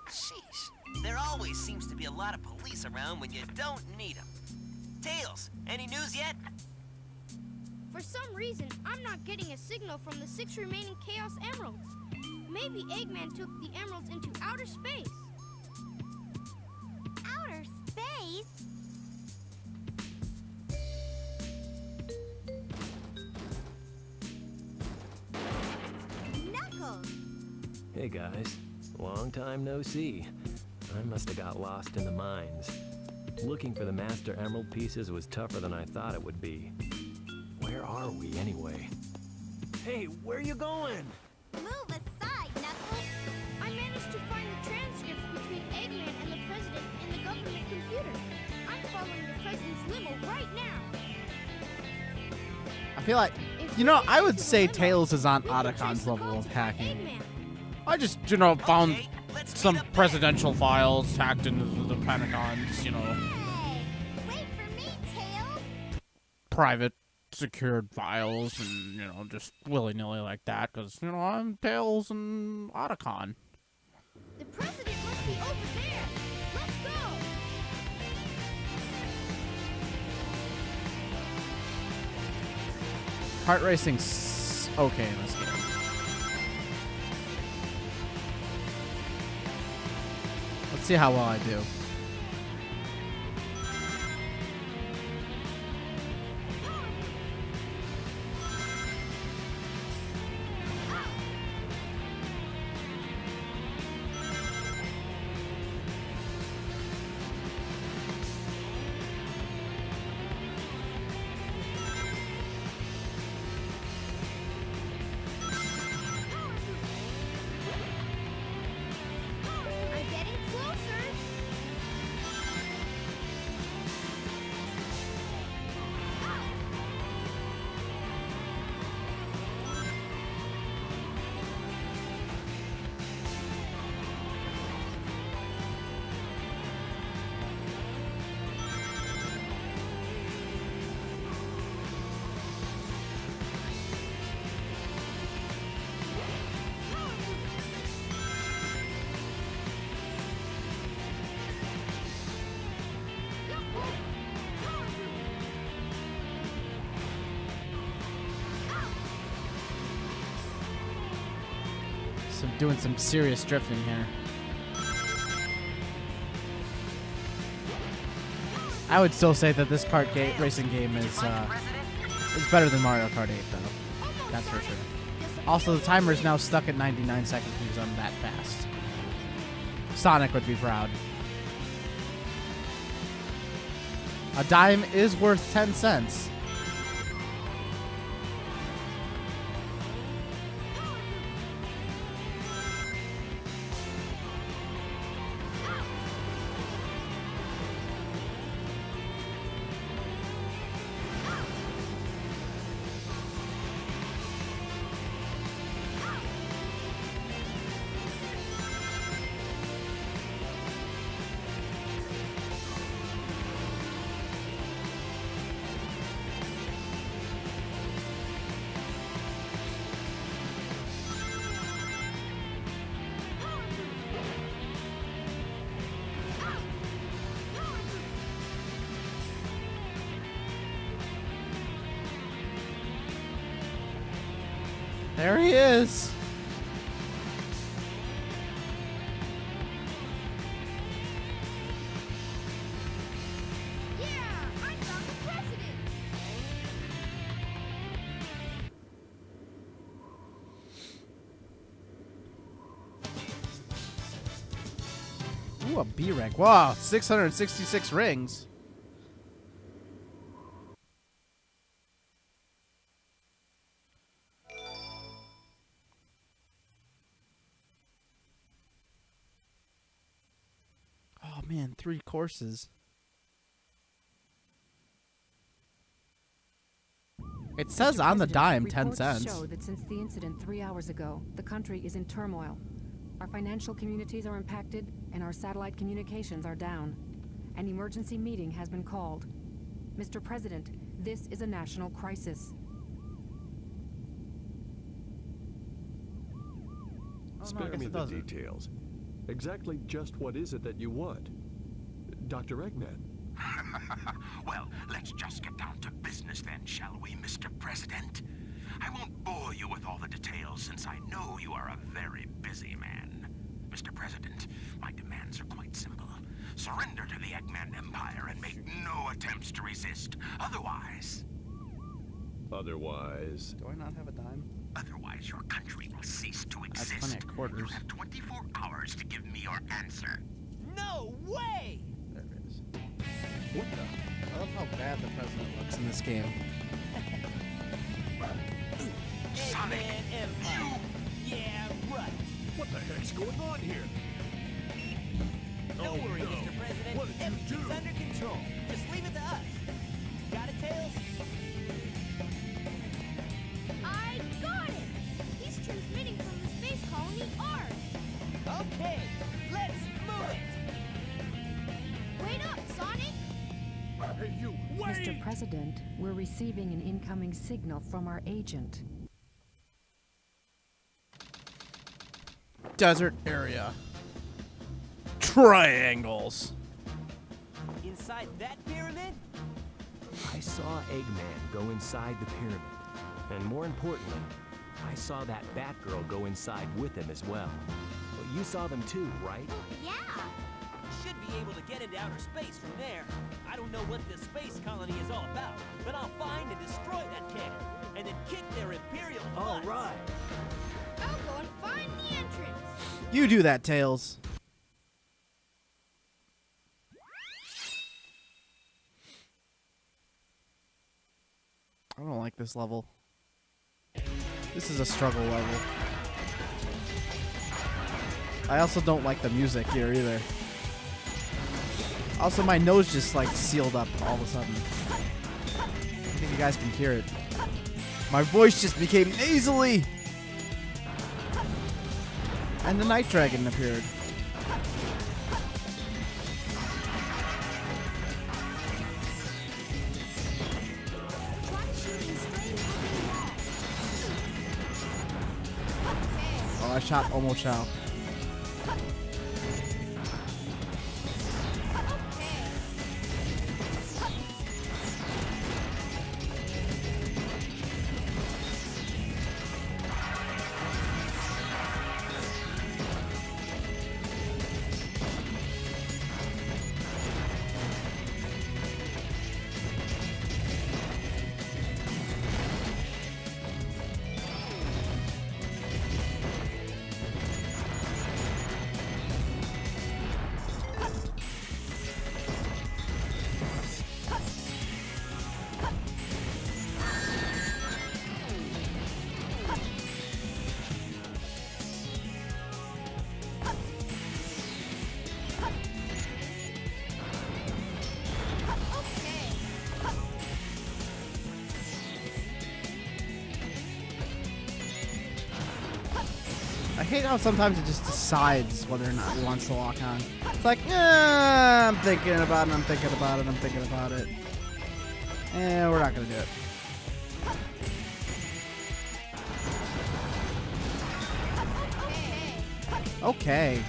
Sheesh. There always seems to be a lot of police around when you don't need them. Tails, any news yet? For some reason, I'm not getting a signal from the 6 remaining Chaos Emeralds. Maybe Eggman took the emeralds into outer space. Outer space? Knuckles! Hey guys, long time no see. I must have got lost in the mines. Looking for the Master Emerald pieces was tougher than I thought it would be. Where are we anyway? Hey, where you going? Move aside, Knuckles! I managed to find the transcripts between Eggman and the President in the government computer. I'm following the President's limo right now. I feel like, you know, I would say Tails is on Otacon's level of hacking. I just, you know, found some presidential files hacked into the Pentagon's, you know, Hey! Wait for me, Tails! private secured files and, you know, just willy-nilly like that because, you know, I'm Tails and Otacon. The President must be over there. Let's go! Kart racing's okay in this game. Let's see how well I do. I'm getting closer. So I'm doing some serious drifting here. I would still say that this racing game is better than Mario Kart 8, though. That's for sure. Also, the timer is now stuck at 99 seconds because I'm that fast. Sonic would be proud. A dime is worth 10 cents. There he is. Yeah, I found the President. Ooh, a B rank. Wow, 666 rings. Oh man, 3 courses. It says Mr. on the President, dime 10 reports cents. show that since the incident 3 hours ago, the country is in turmoil. Our financial communities are impacted, and our satellite communications are down. An emergency meeting has been called. Mr. President, this is a national crisis. Spare me the details. Exactly just what is it that you want? Dr. Eggman. Well, let's just get down to business then, shall we, Mr. President? I won't bore you with all the details since I know you are a very busy man. Mr. President, my demands are quite simple. Surrender to the Eggman Empire and make no attempts to resist. Otherwise... Otherwise... Do I not have a dime? Otherwise, your country will cease to exist. That's plenty of quarters. You have 24 hours to give me your answer. No way! There it is. What the? I love how bad the president looks in this game. Sonic, Empire. Yeah, right. What the heck's going on here? Don't worry, no. Mr. President. What did you Everything's do? under control. Just leave it to us. Got it, Tails? I got it! He's transmitting from the space colony Ark. Okay, let's move it. Wait up, Sonic! Hey, you, wait! Mr. President, we're receiving an incoming signal from our agent. Desert area. Triangles. Inside that pyramid? I saw Eggman go inside the pyramid. And more importantly, I saw that Batgirl go inside with him as well. Well, you saw them too, right? Yeah! Should be able to get into outer space from there. I don't know what this space colony is all about, but I'll find and destroy that cannon, and then kick their Imperial butts. All right. I'll go and find the entrance. You do that, Tails. I don't like this level. This is a struggle level. I also don't like the music here either. Also, my nose just like sealed up all of a sudden. I think you guys can hear it. My voice just became nasally. And the Night Dragon appeared. Try shooting straight at the wall. Oh, I shot almost out. I hate how sometimes it just decides whether or not it wants to lock on. It's like, I'm thinking about it, I'm thinking about it, I'm thinking about it. And we're not going to do it. Okay.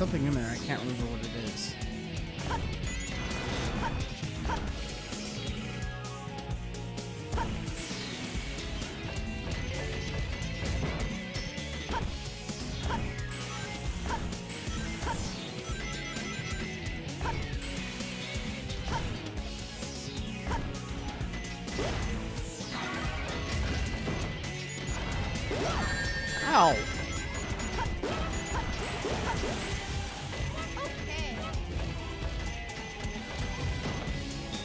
something in there. I can't remember what it is. Ow!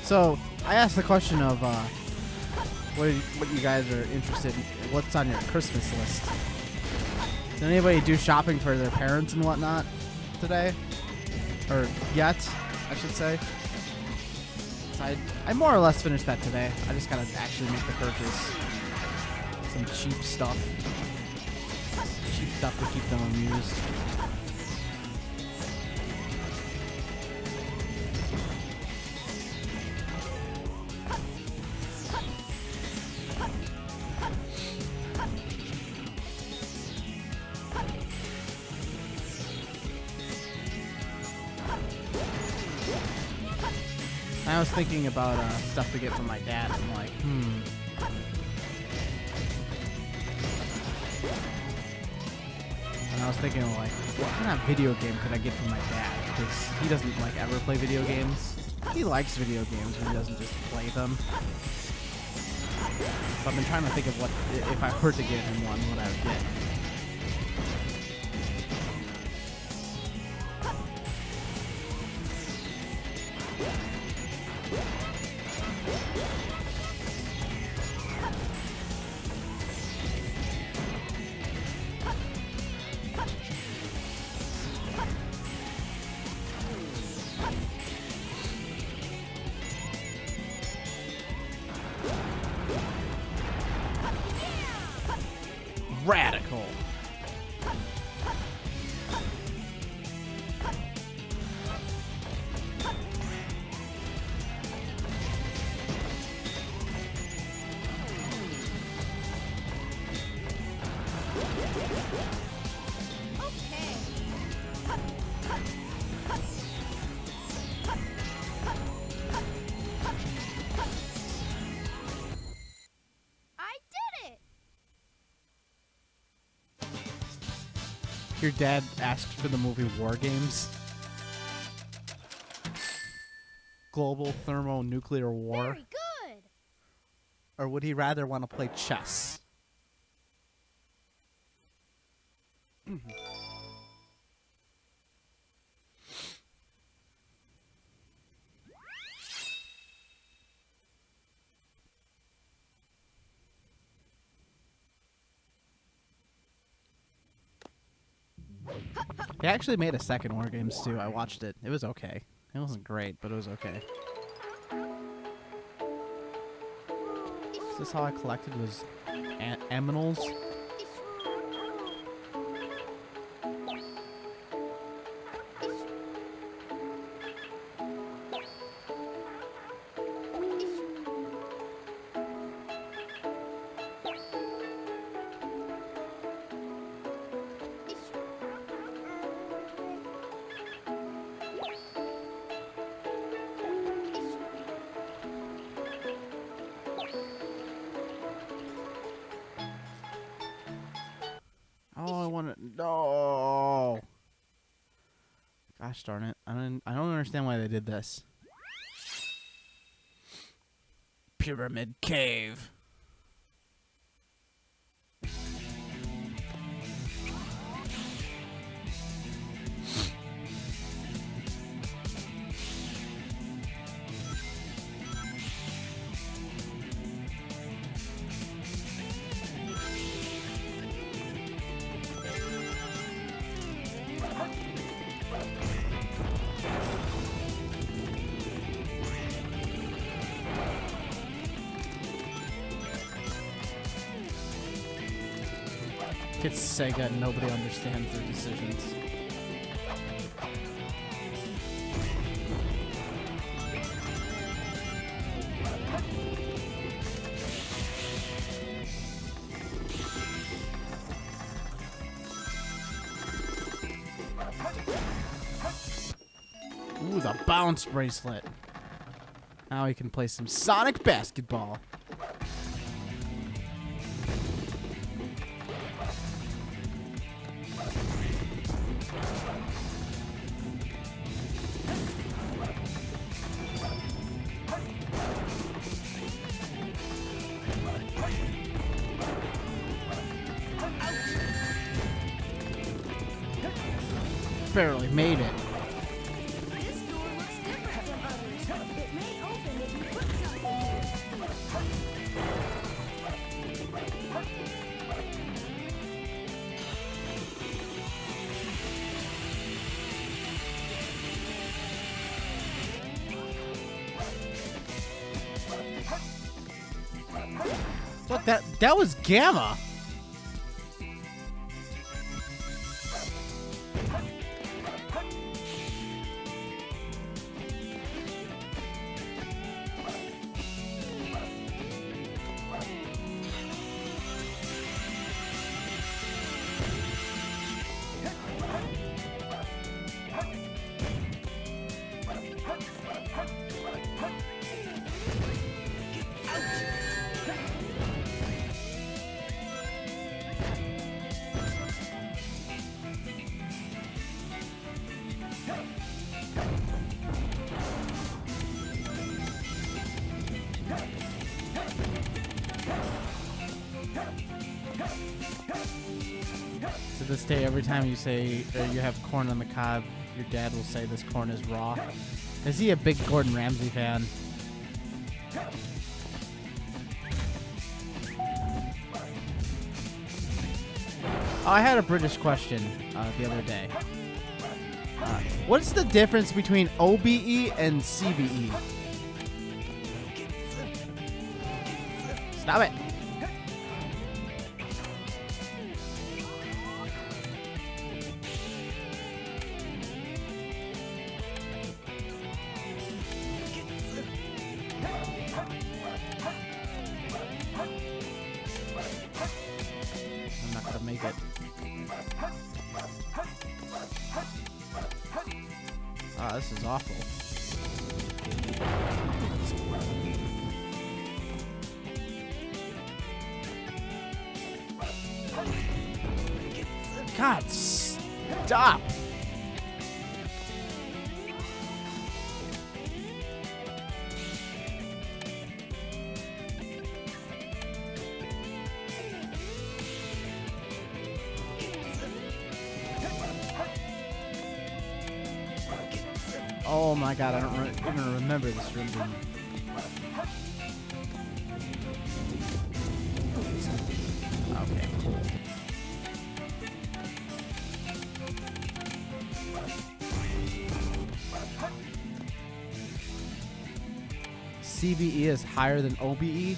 So, I asked the question of what you guys are interested in, what's on your Christmas list. Did anybody do shopping for their parents and whatnot today? Or yet, I should say. So I more or less finished that today. I just gotta actually make the purchase. Some cheap stuff. Cheap stuff to keep them amused. I was thinking about stuff to get from my dad. I'm like, And I was thinking, like, what kind of video game could I get from my dad? Because he doesn't, like, ever play video games. He likes video games, but he doesn't just play them. So I've been trying to think of what, if I were to get him one, what I would get. Radical. Your dad asked for the movie War Games. Global thermonuclear war. Very good. Or would he rather want to play chess? They actually made a second War Games too. I watched it. It was okay. It wasn't great, but it was okay. Is this how I collected was aminals? No. Gosh darn it. I don't understand why they did this. Pyramid Cave. It's Sega and nobody understands their decisions. Ooh, the bounce bracelet. Now we can play some Sonic basketball. Barely made it. This door looks different than others. It may open if you put something here. What, that was Gamma. To this day, every time you say you have corn on the cob, your dad will say this corn is raw. Is he a big Gordon Ramsay fan? Oh, I had a British question the other day. What's the difference between OBE and CBE? Stop it. I'm not gonna make it. Ah, this is awful. God, stop! Oh my god, I don't even remember this room being... Okay, cool. CBE is higher than OBE?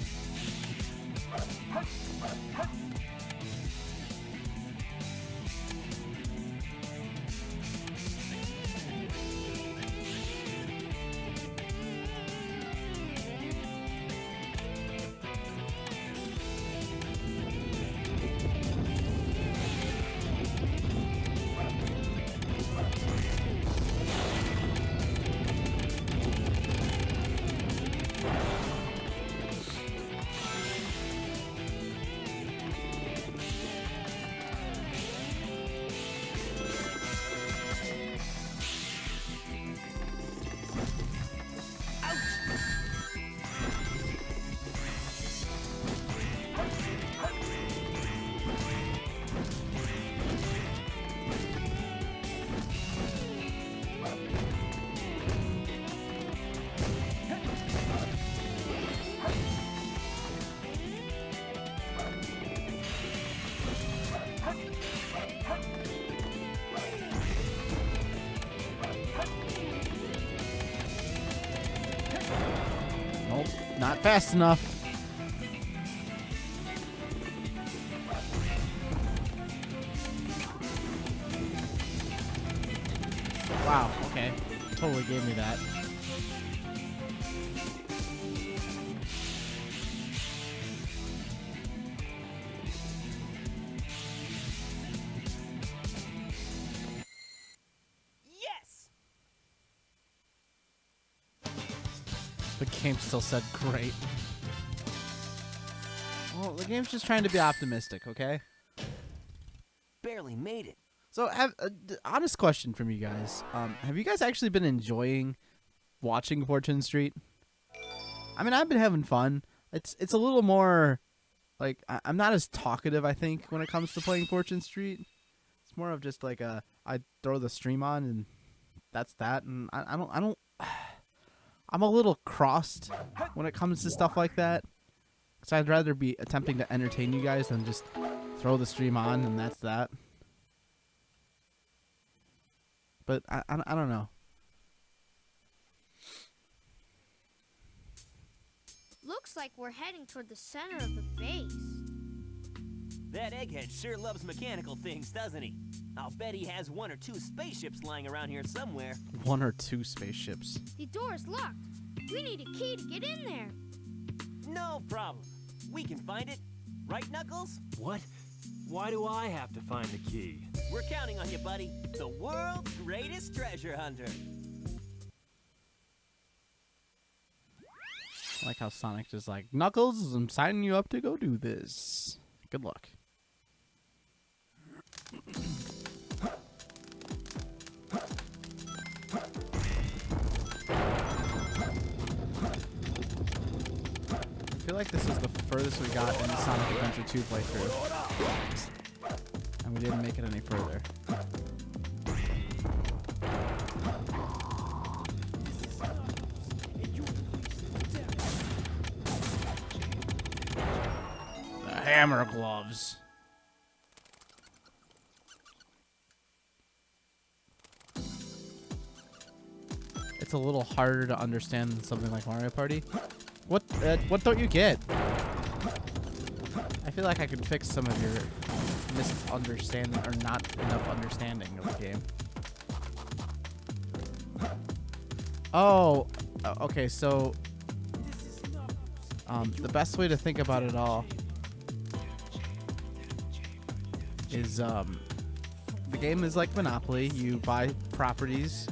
Nope, not fast enough. Wow, okay. Totally gave me that. Yes! The game still said great. Well, the game's just trying to be optimistic, okay? Barely made it. So, honest question from you guys. Have you guys actually been enjoying watching Fortune Street? I mean, I've been having fun. It's a little more, like, I'm not as talkative, I think, when it comes to playing Fortune Street. It's more of just like I throw the stream on and that's that. And I don't. I'm a little crossed when it comes to stuff like that. Because I'd rather be attempting to entertain you guys than just throw the stream on and that's that. But I don't know. Looks like we're heading toward the center of the base. That egghead sure loves mechanical things, doesn't he? I'll bet he has 1 or 2 spaceships lying around here somewhere. 1 or 2 spaceships. The door's locked. We need a key to get in there. No problem. We can find it. Right, Knuckles? What? Why do I have to find the key? We're counting on you, buddy. The world's greatest treasure hunter. I like how Sonic just like, Knuckles, I'm signing you up to go do this. Good luck. I feel like this is the furthest we got in the Sonic Adventure 2 playthrough. And we didn't make it any further. The hammer gloves. It's a little harder to understand than something like Mario Party. What don't you get? I feel like I could fix some of your misunderstanding or not enough understanding of the game. Oh, okay, so the best way to think about it all is the game is like Monopoly. You buy properties.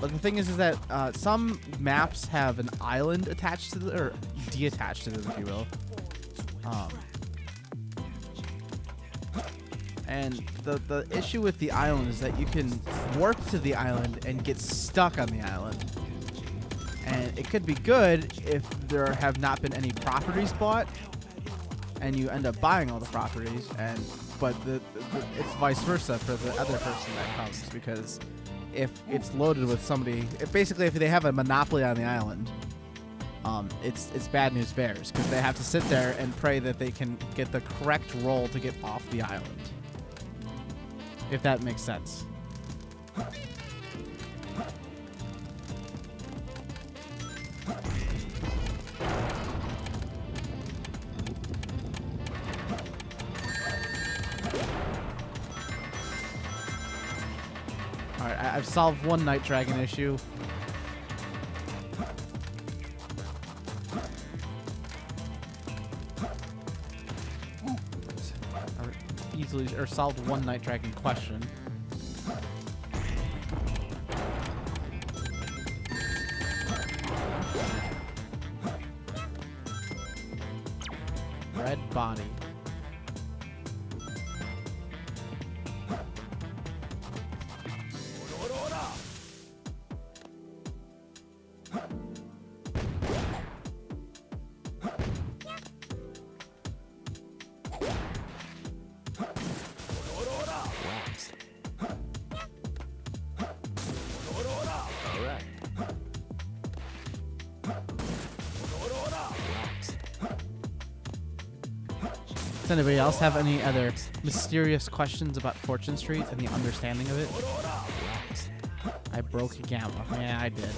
But the thing is that some maps have an island attached to them, or detached to them, if you will. And the issue with the island is that you can warp to the island and get stuck on the island. And it could be good if there have not been any properties bought, and you end up buying all the properties. But it's vice versa for the other person that comes, because if it's loaded with somebody, if they have a monopoly on the island, it's bad news bears, because they have to sit there and pray that they can get the correct roll to get off the island. If that makes sense. Alright, I've solved one Night Dragon issue. Or solved one Night Dragon question. Red body. Does anybody else have any other mysterious questions about Fortune Street and the understanding of it? I broke a gamma. Yeah, I did.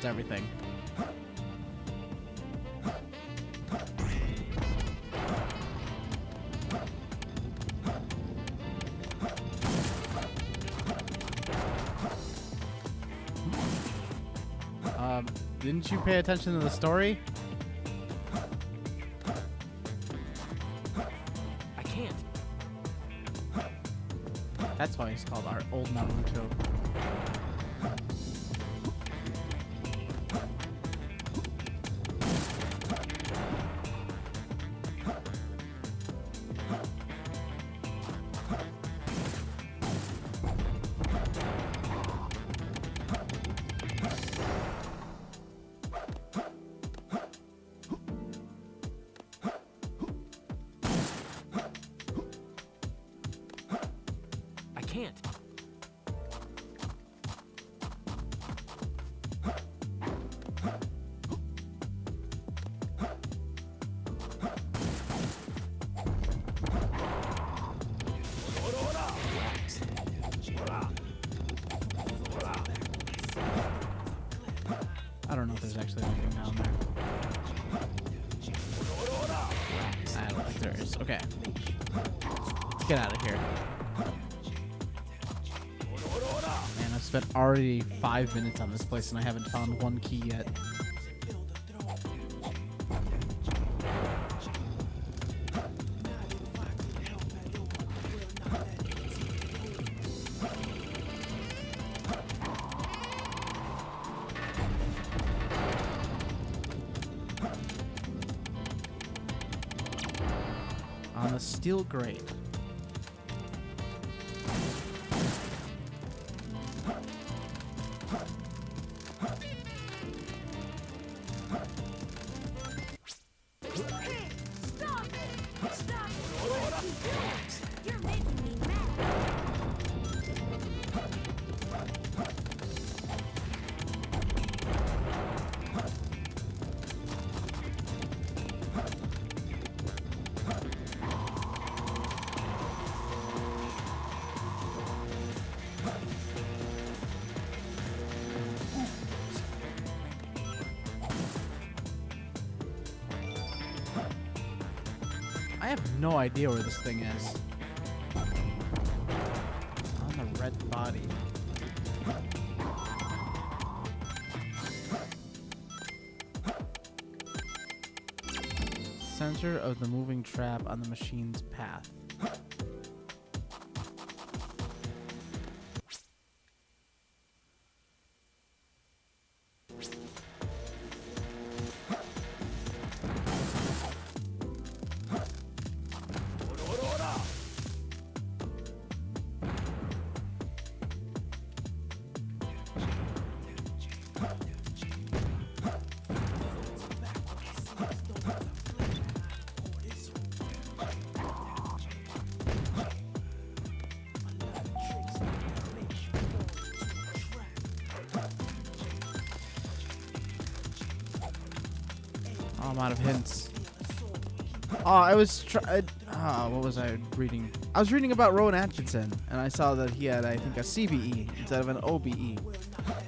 towards everything. Didn't you pay attention to the story? I can't. That's why he's called our old Naruto. I can't. I don't know if there's actually anything down there. I don't think there is. Okay. Let's get out of here. Man, I've spent already 5 minutes on this place and I haven't found one key yet. On the steel grate. Hey, stop it! Stop it! What are you doing? You're making me mad. I have no idea where this thing is. On the red body. Center of the moving trap on the machine's path. Oh, I'm out of hints. Oh, I was what was I reading? I was reading about Rowan Atkinson, and I saw that he had, I think, a CBE instead of an OBE.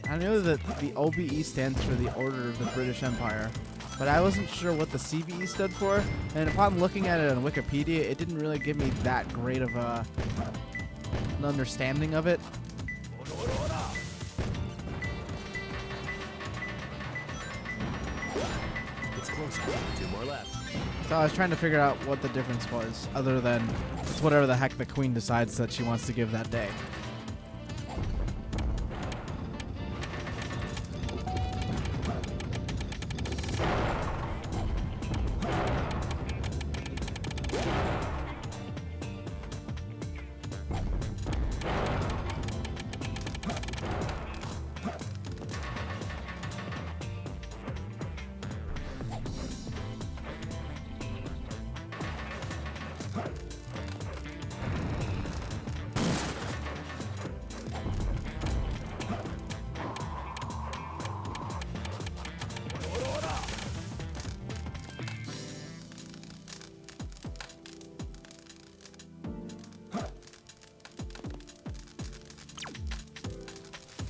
I knew that the OBE stands for the Order of the British Empire, but I wasn't sure what the CBE stood for, and upon looking at it on Wikipedia, it didn't really give me that great of an understanding of it. It's close. 2 more left. So I was trying to figure out what the difference was, other than it's whatever the heck the queen decides that she wants to give that day.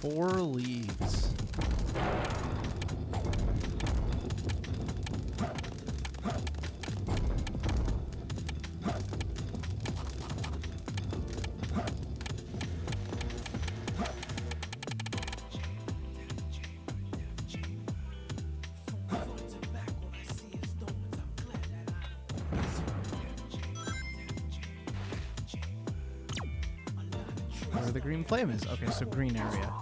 Four leaves. where the green flame is. Okay, so green area.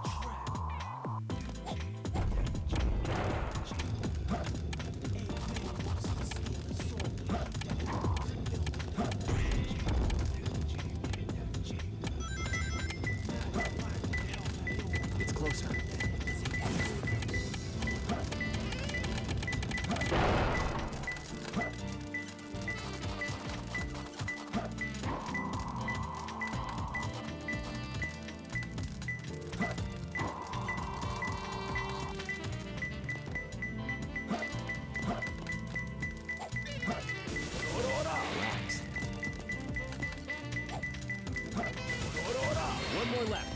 It's closer. One more left.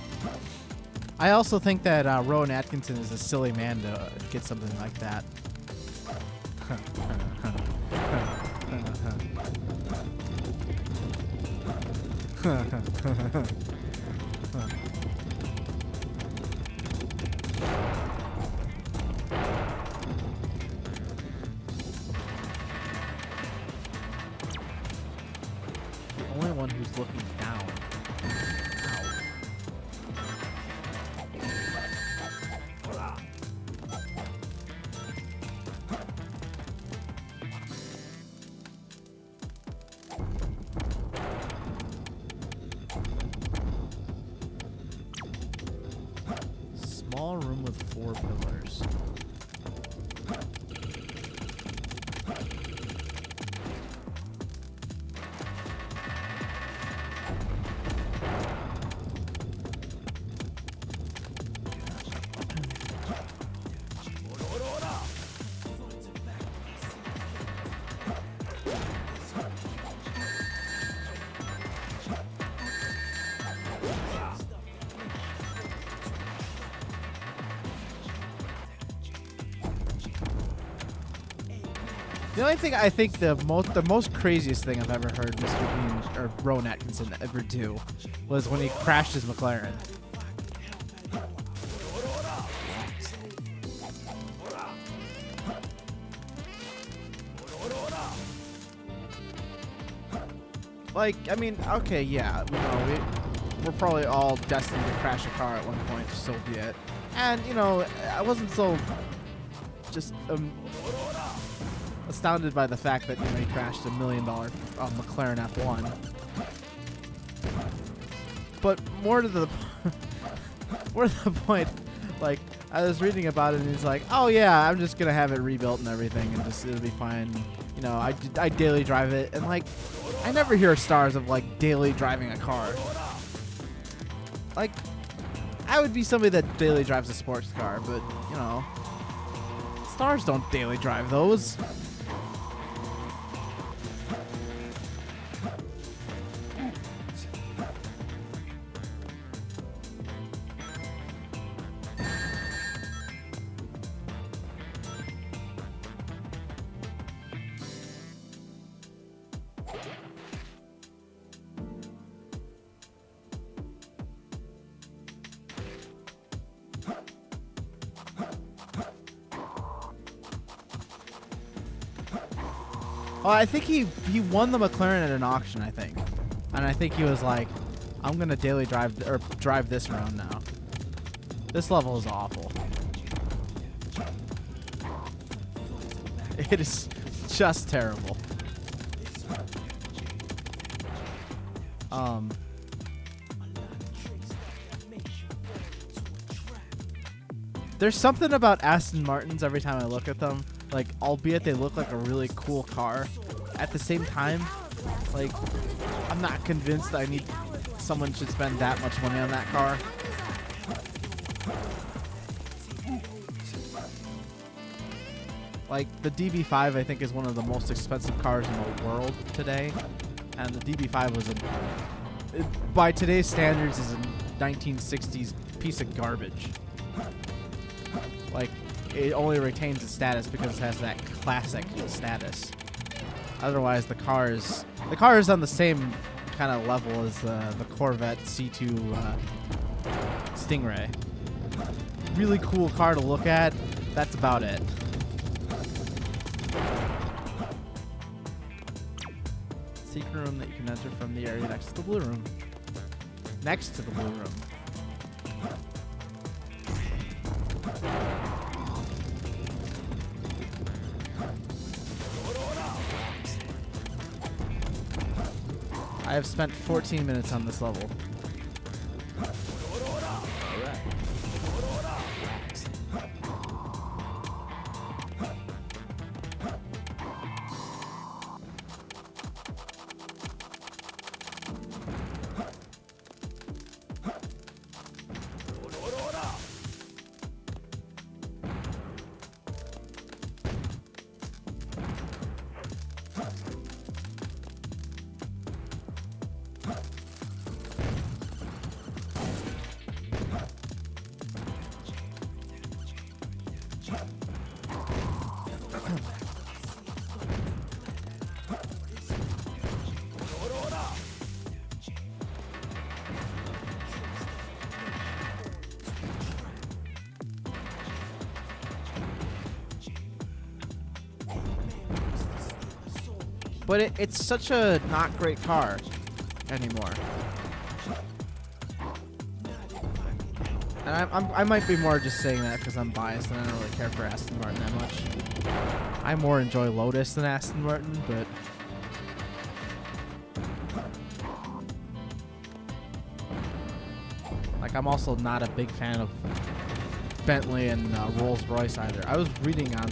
I also think that Rowan Atkinson is a silly man to get something like that. Only one who's looking down. Small room with 4 pillars. The only thing I think the most craziest thing I've ever heard Mr. Bean or Rowan Atkinson ever do was when he crashed his McLaren. Like, I mean, okay, yeah, you know, we're probably all destined to crash a car at one point, so be it. And, you know, I wasn't so just astounded by the fact that, you know, he crashed $1 million McLaren F1. But more to the point, like, I was reading about it and he's like, oh yeah, I'm just gonna have it rebuilt and everything and just it'll be fine. You know, I daily drive it, and like, I never hear stars of like daily driving a car. Like, I would be somebody that daily drives a sports car, but you know, stars don't daily drive those. Oh, I think he won the McLaren at an auction, I think. And I think he was like, I'm going to daily drive this around now. This level is awful. It is just terrible. There's something about Aston Martins every time I look at them. Like, albeit they look like a really cool car, at the same time, like, I'm not convinced that someone should spend that much money on that car. Like, the DB5 I think is one of the most expensive cars in the world today, and the DB5 was by today's standards is a 1960s piece of garbage. Like, it only retains its status because it has that classic status. Otherwise, the car is on the same kind of level as the Corvette C2 Stingray. Really cool car to look at. That's about it. Secret room that you can enter from the area next to the blue room. next to the blue room. I have spent 14 minutes on this level. But it's such a not great car anymore. And I might be more just saying that because I'm biased and I don't really care for Aston Martin that much. I more enjoy Lotus than Aston Martin, but... Like, I'm also not a big fan of Bentley and Rolls-Royce either. I was reading on...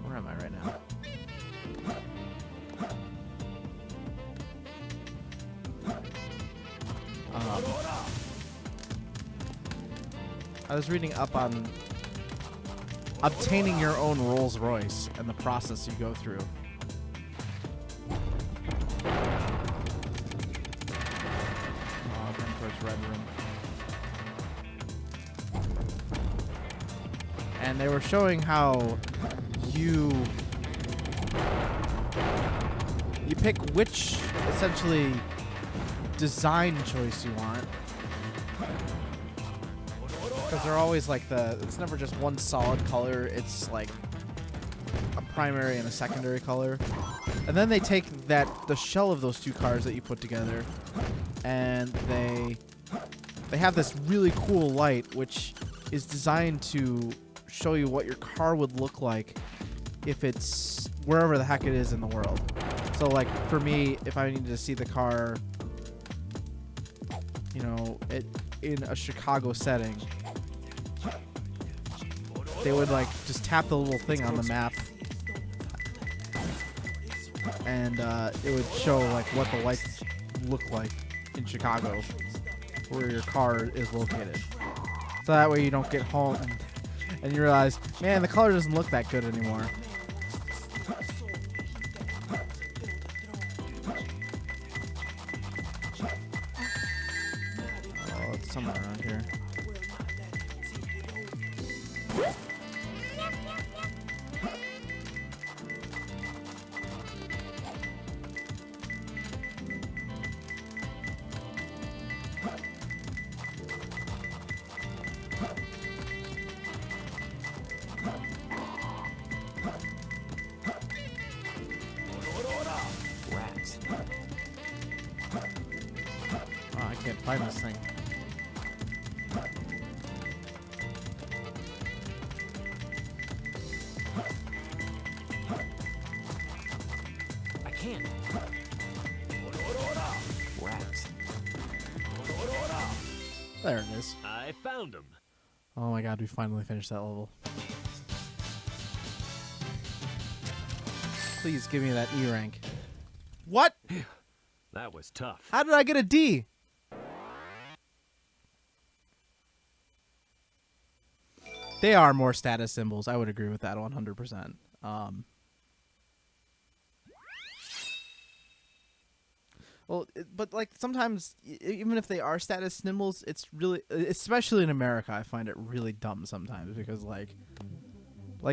where am I right now? I was reading up on obtaining your own Rolls Royce and the process you go through. Oh, Emperor's Red Room. And they were showing how you pick which essentially design choice you want. Because they're always like it's never just one solid color, it's like a primary and a secondary color. And then they take the shell of those two cars that you put together and they have this really cool light which is designed to show you what your car would look like if it's wherever the heck it is in the world. So like for me, if I needed to see the car, you know, in a Chicago setting, they would like just tap the little thing on the map and it would show like what the lights look like in Chicago where your car is located. So that way you don't get home and you realize, man, the color doesn't look that good anymore. Oh, it's somewhere around here. Find this thing. I can't. Rats. There it is. I found him. Oh my god, we finally finished that level. Please give me that E rank. What? That was tough. How did I get a D? They are more status symbols. I would agree with that 100%. Well, but like sometimes, even if they are status symbols, it's really, especially in America, I find it really dumb sometimes because like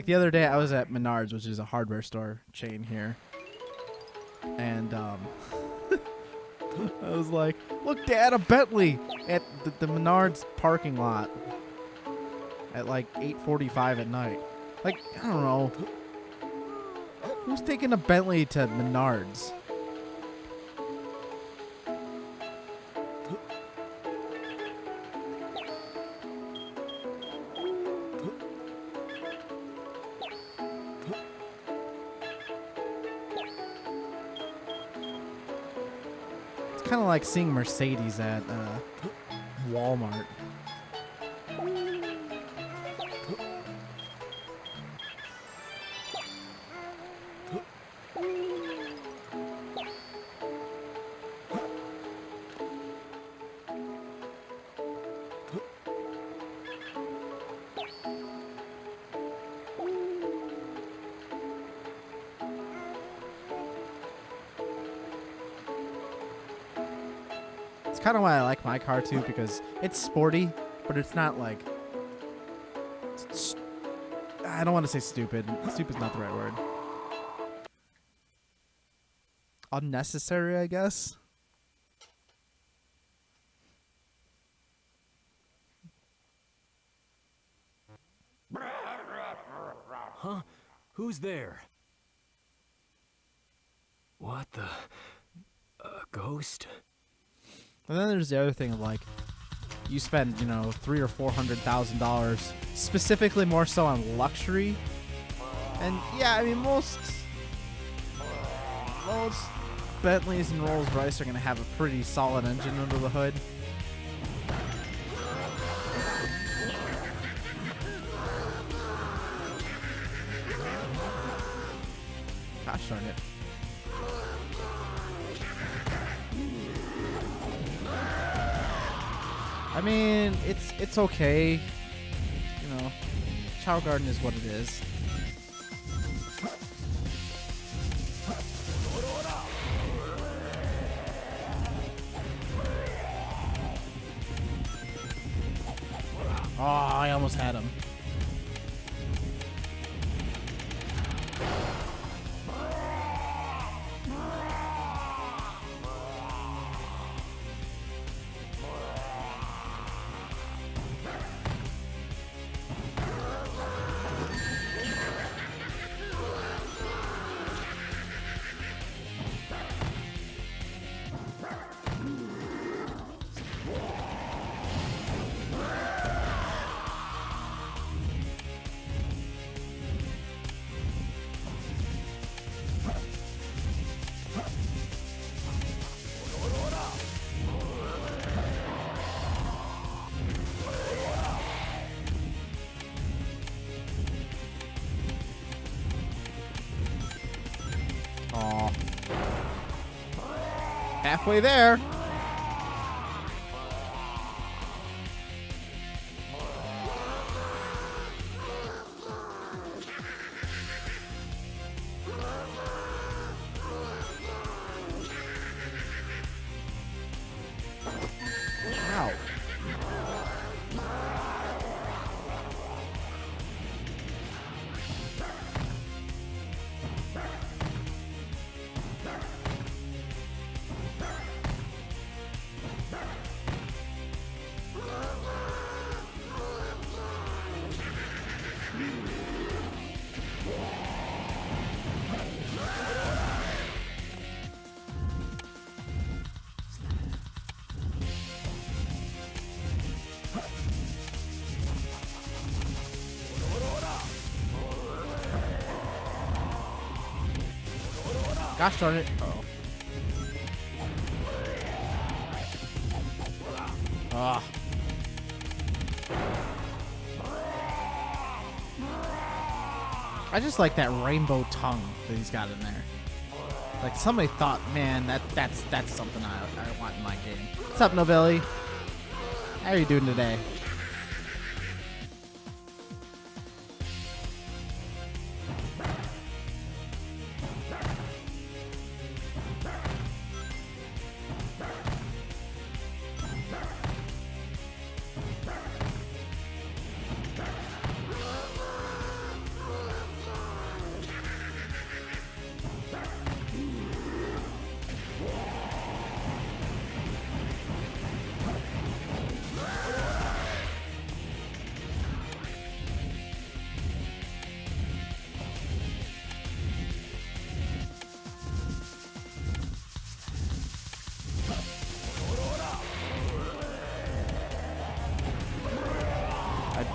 the other day I was at Menards, which is a hardware store chain here, and I was like, look, Dad, a Bentley at the Menards parking lot. At like 8:45 at night. Like, I don't know. Who's taking a Bentley to Menards? kind of like seeing Mercedes at Walmart. It's kind of why I like my car too, because it's sporty, but it's not like I don't want to say stupid. Stupid's not the right word. Unnecessary, I guess. Huh? Who's there? What the? A ghost? And then there's the other thing of like, you spend, you know, $300,000 or $400,000 specifically more so on luxury, and yeah, I mean most Bentleys and Rolls Royce are gonna have a pretty solid engine under the hood. Gosh darn it. I mean, it's okay. You know, Chow Garden is what it is. Oh, I almost had him. Aw. Halfway there. Ow. Gosh darn it. Uh-oh. Ah. I just like that rainbow tongue that he's got in there. Like somebody thought, man, that's something I want in my game. What's up, Novelli? How are you doing today?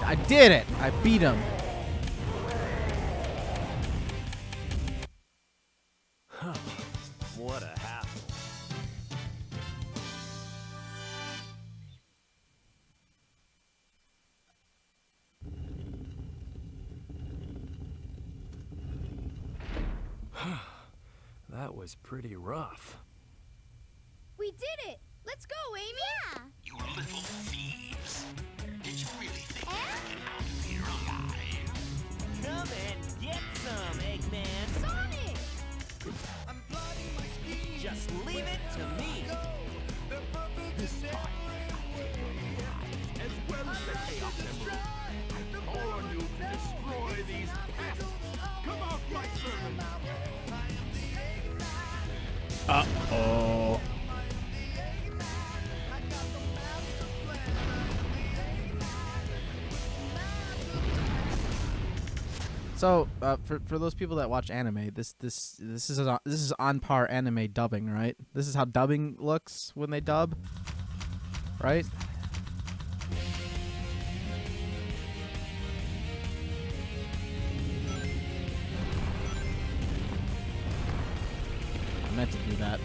I did it! I beat him. Huh. What a hassle. That was pretty rough. We did it! Let's go, Amy! Yeah! You little thieves. Did you really think you could out of here alive? Come and get some, Eggman. Sonic! Just leave it to me. This time, as well as the Chaos Emerald, I call on you to destroy these pests. Come out, my servant. Uh-oh. So, for those people that watch anime, this is on par anime dubbing, right? This is how dubbing looks when they dub, right? I meant to do that.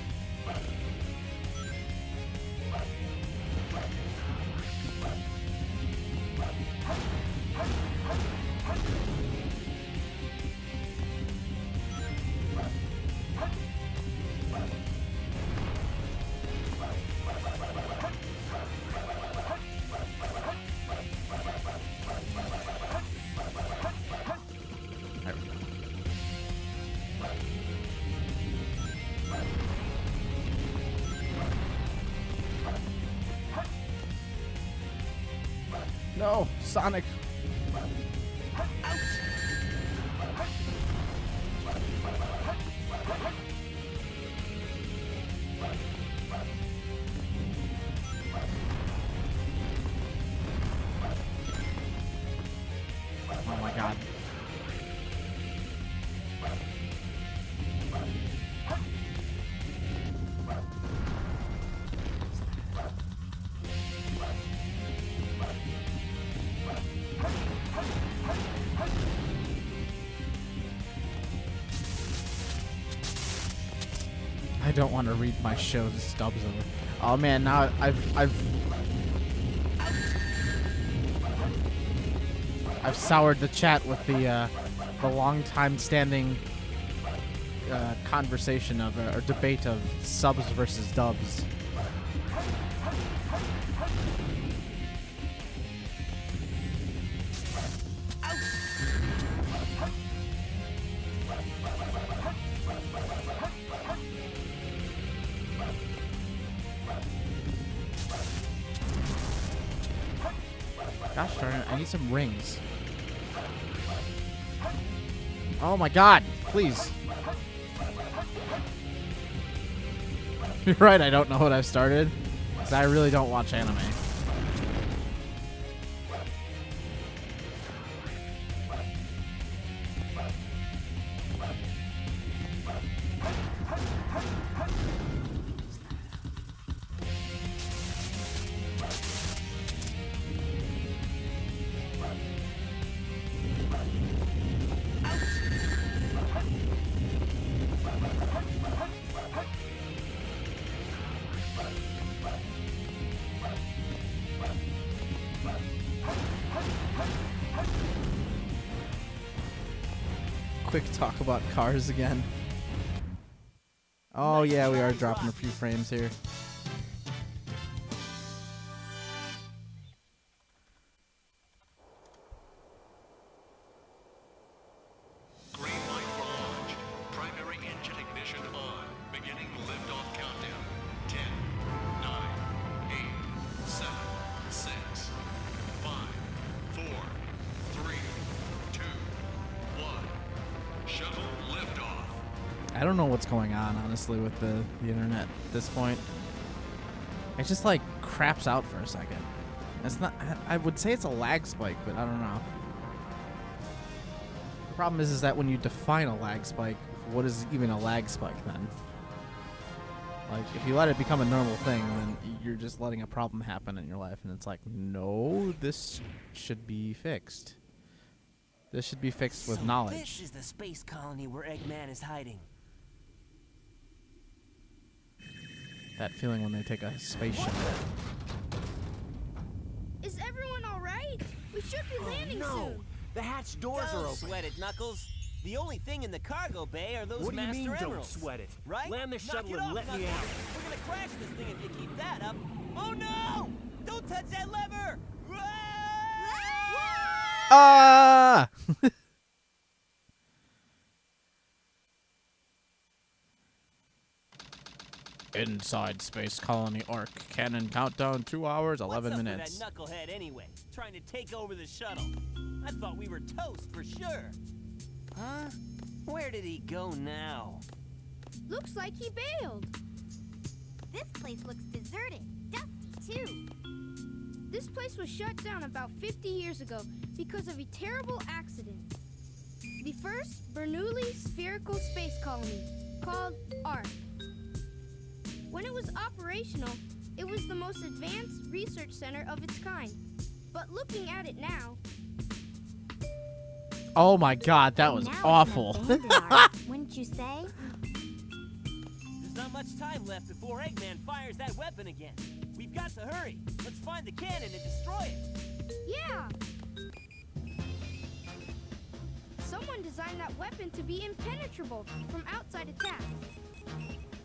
There we go. No, Sonic. Oh my god. I don't want to read my show's stubs over. Oh man, now I've soured the chat with the long time standing conversation of or debate of subs versus dubs. Gosh darn it, I need some rings. Oh my god, please. You're right, I don't know what I've started. Because I really don't watch anime. Quick talk about cars again. Oh yeah, we are dropping a few frames here. Green light for launch. Primary engine ignition on. Beginning liftoff countdown. 10, 9, 8, 7, 6, 5, 4, 3, 2, 1. Shuttle liftoff. I don't know what's going on, honestly, with the internet at this point. It just like craps out for a second. It's not. I would say it's a lag spike, but I don't know. The problem is that when you define a lag spike, what is even a lag spike then? Like, if you let it become a normal thing, then you're just letting a problem happen in your life, and it's like, no, this should be fixed. This should be fixed with knowledge. This is the space colony where Eggman is hiding. That feeling when they take a spaceship. Is everyone alright? We should be landing no. soon. The hatch doors are open. Sweat it, Knuckles. The only thing in the cargo bay are those What do you master mean, don't emeralds. sweat it? Right? Land the Knock shuttle it and off, let me Knuckles. out. We're gonna crash this thing if you keep that up. Oh no! Don't touch that lever! Ah! Inside Space Colony Arc. Cannon countdown 2 hours, 11 What's up minutes. with that knucklehead anyway? Trying to take over the shuttle. I thought we were toast for sure. Huh? Where did he go now? Looks like he bailed. This place looks deserted. Dusty, too. This place was shut down about 50 years ago because of a terrible accident. The first Bernoulli spherical space colony, called ARC. When it was operational, it was the most advanced research center of its kind. But looking at it now... Oh my god, that was Now it's an awful. abandoned Ark, wouldn't you say? There's not much time left before Eggman fires that weapon again. We've got to hurry. Let's find the cannon and destroy it. Yeah! Someone designed that weapon to be impenetrable from outside attack.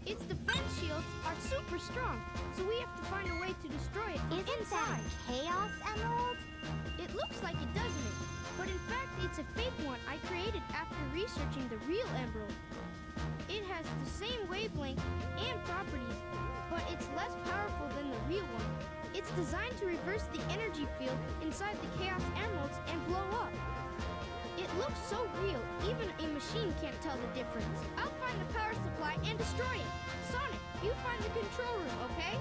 Its defense shields are super strong, so we have to find a way to destroy it Isn't inside. that a Chaos Emerald? It looks like it, doesn't it? But in fact, it's a fake one I created after researching the real emerald. It has the same wavelength and properties, but it's less powerful than the real one. It's designed to reverse the energy field inside the Chaos Emeralds and blow up. It looks so real, even a machine can't tell the difference. I'll find the power supply and destroy it. Sonic, you find the control room, okay?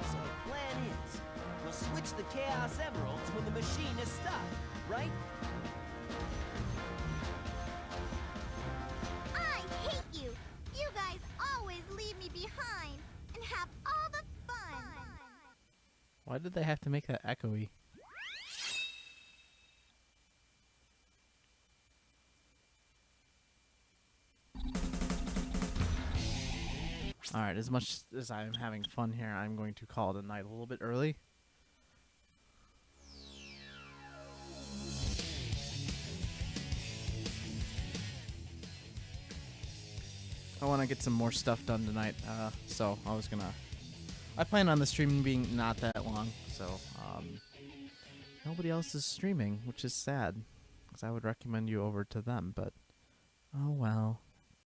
So the plan is, we'll switch the Chaos Emeralds when the machine is stopped, right? I hate you! You guys always leave me behind and have all the fun! Why did they have to make that echoey? Alright, as much as I'm having fun here, I'm going to call it a night a little bit early. I want to get some more stuff done tonight, so I plan on the stream being not that long, so nobody else is streaming, which is sad, because I would recommend you over to them, but oh well.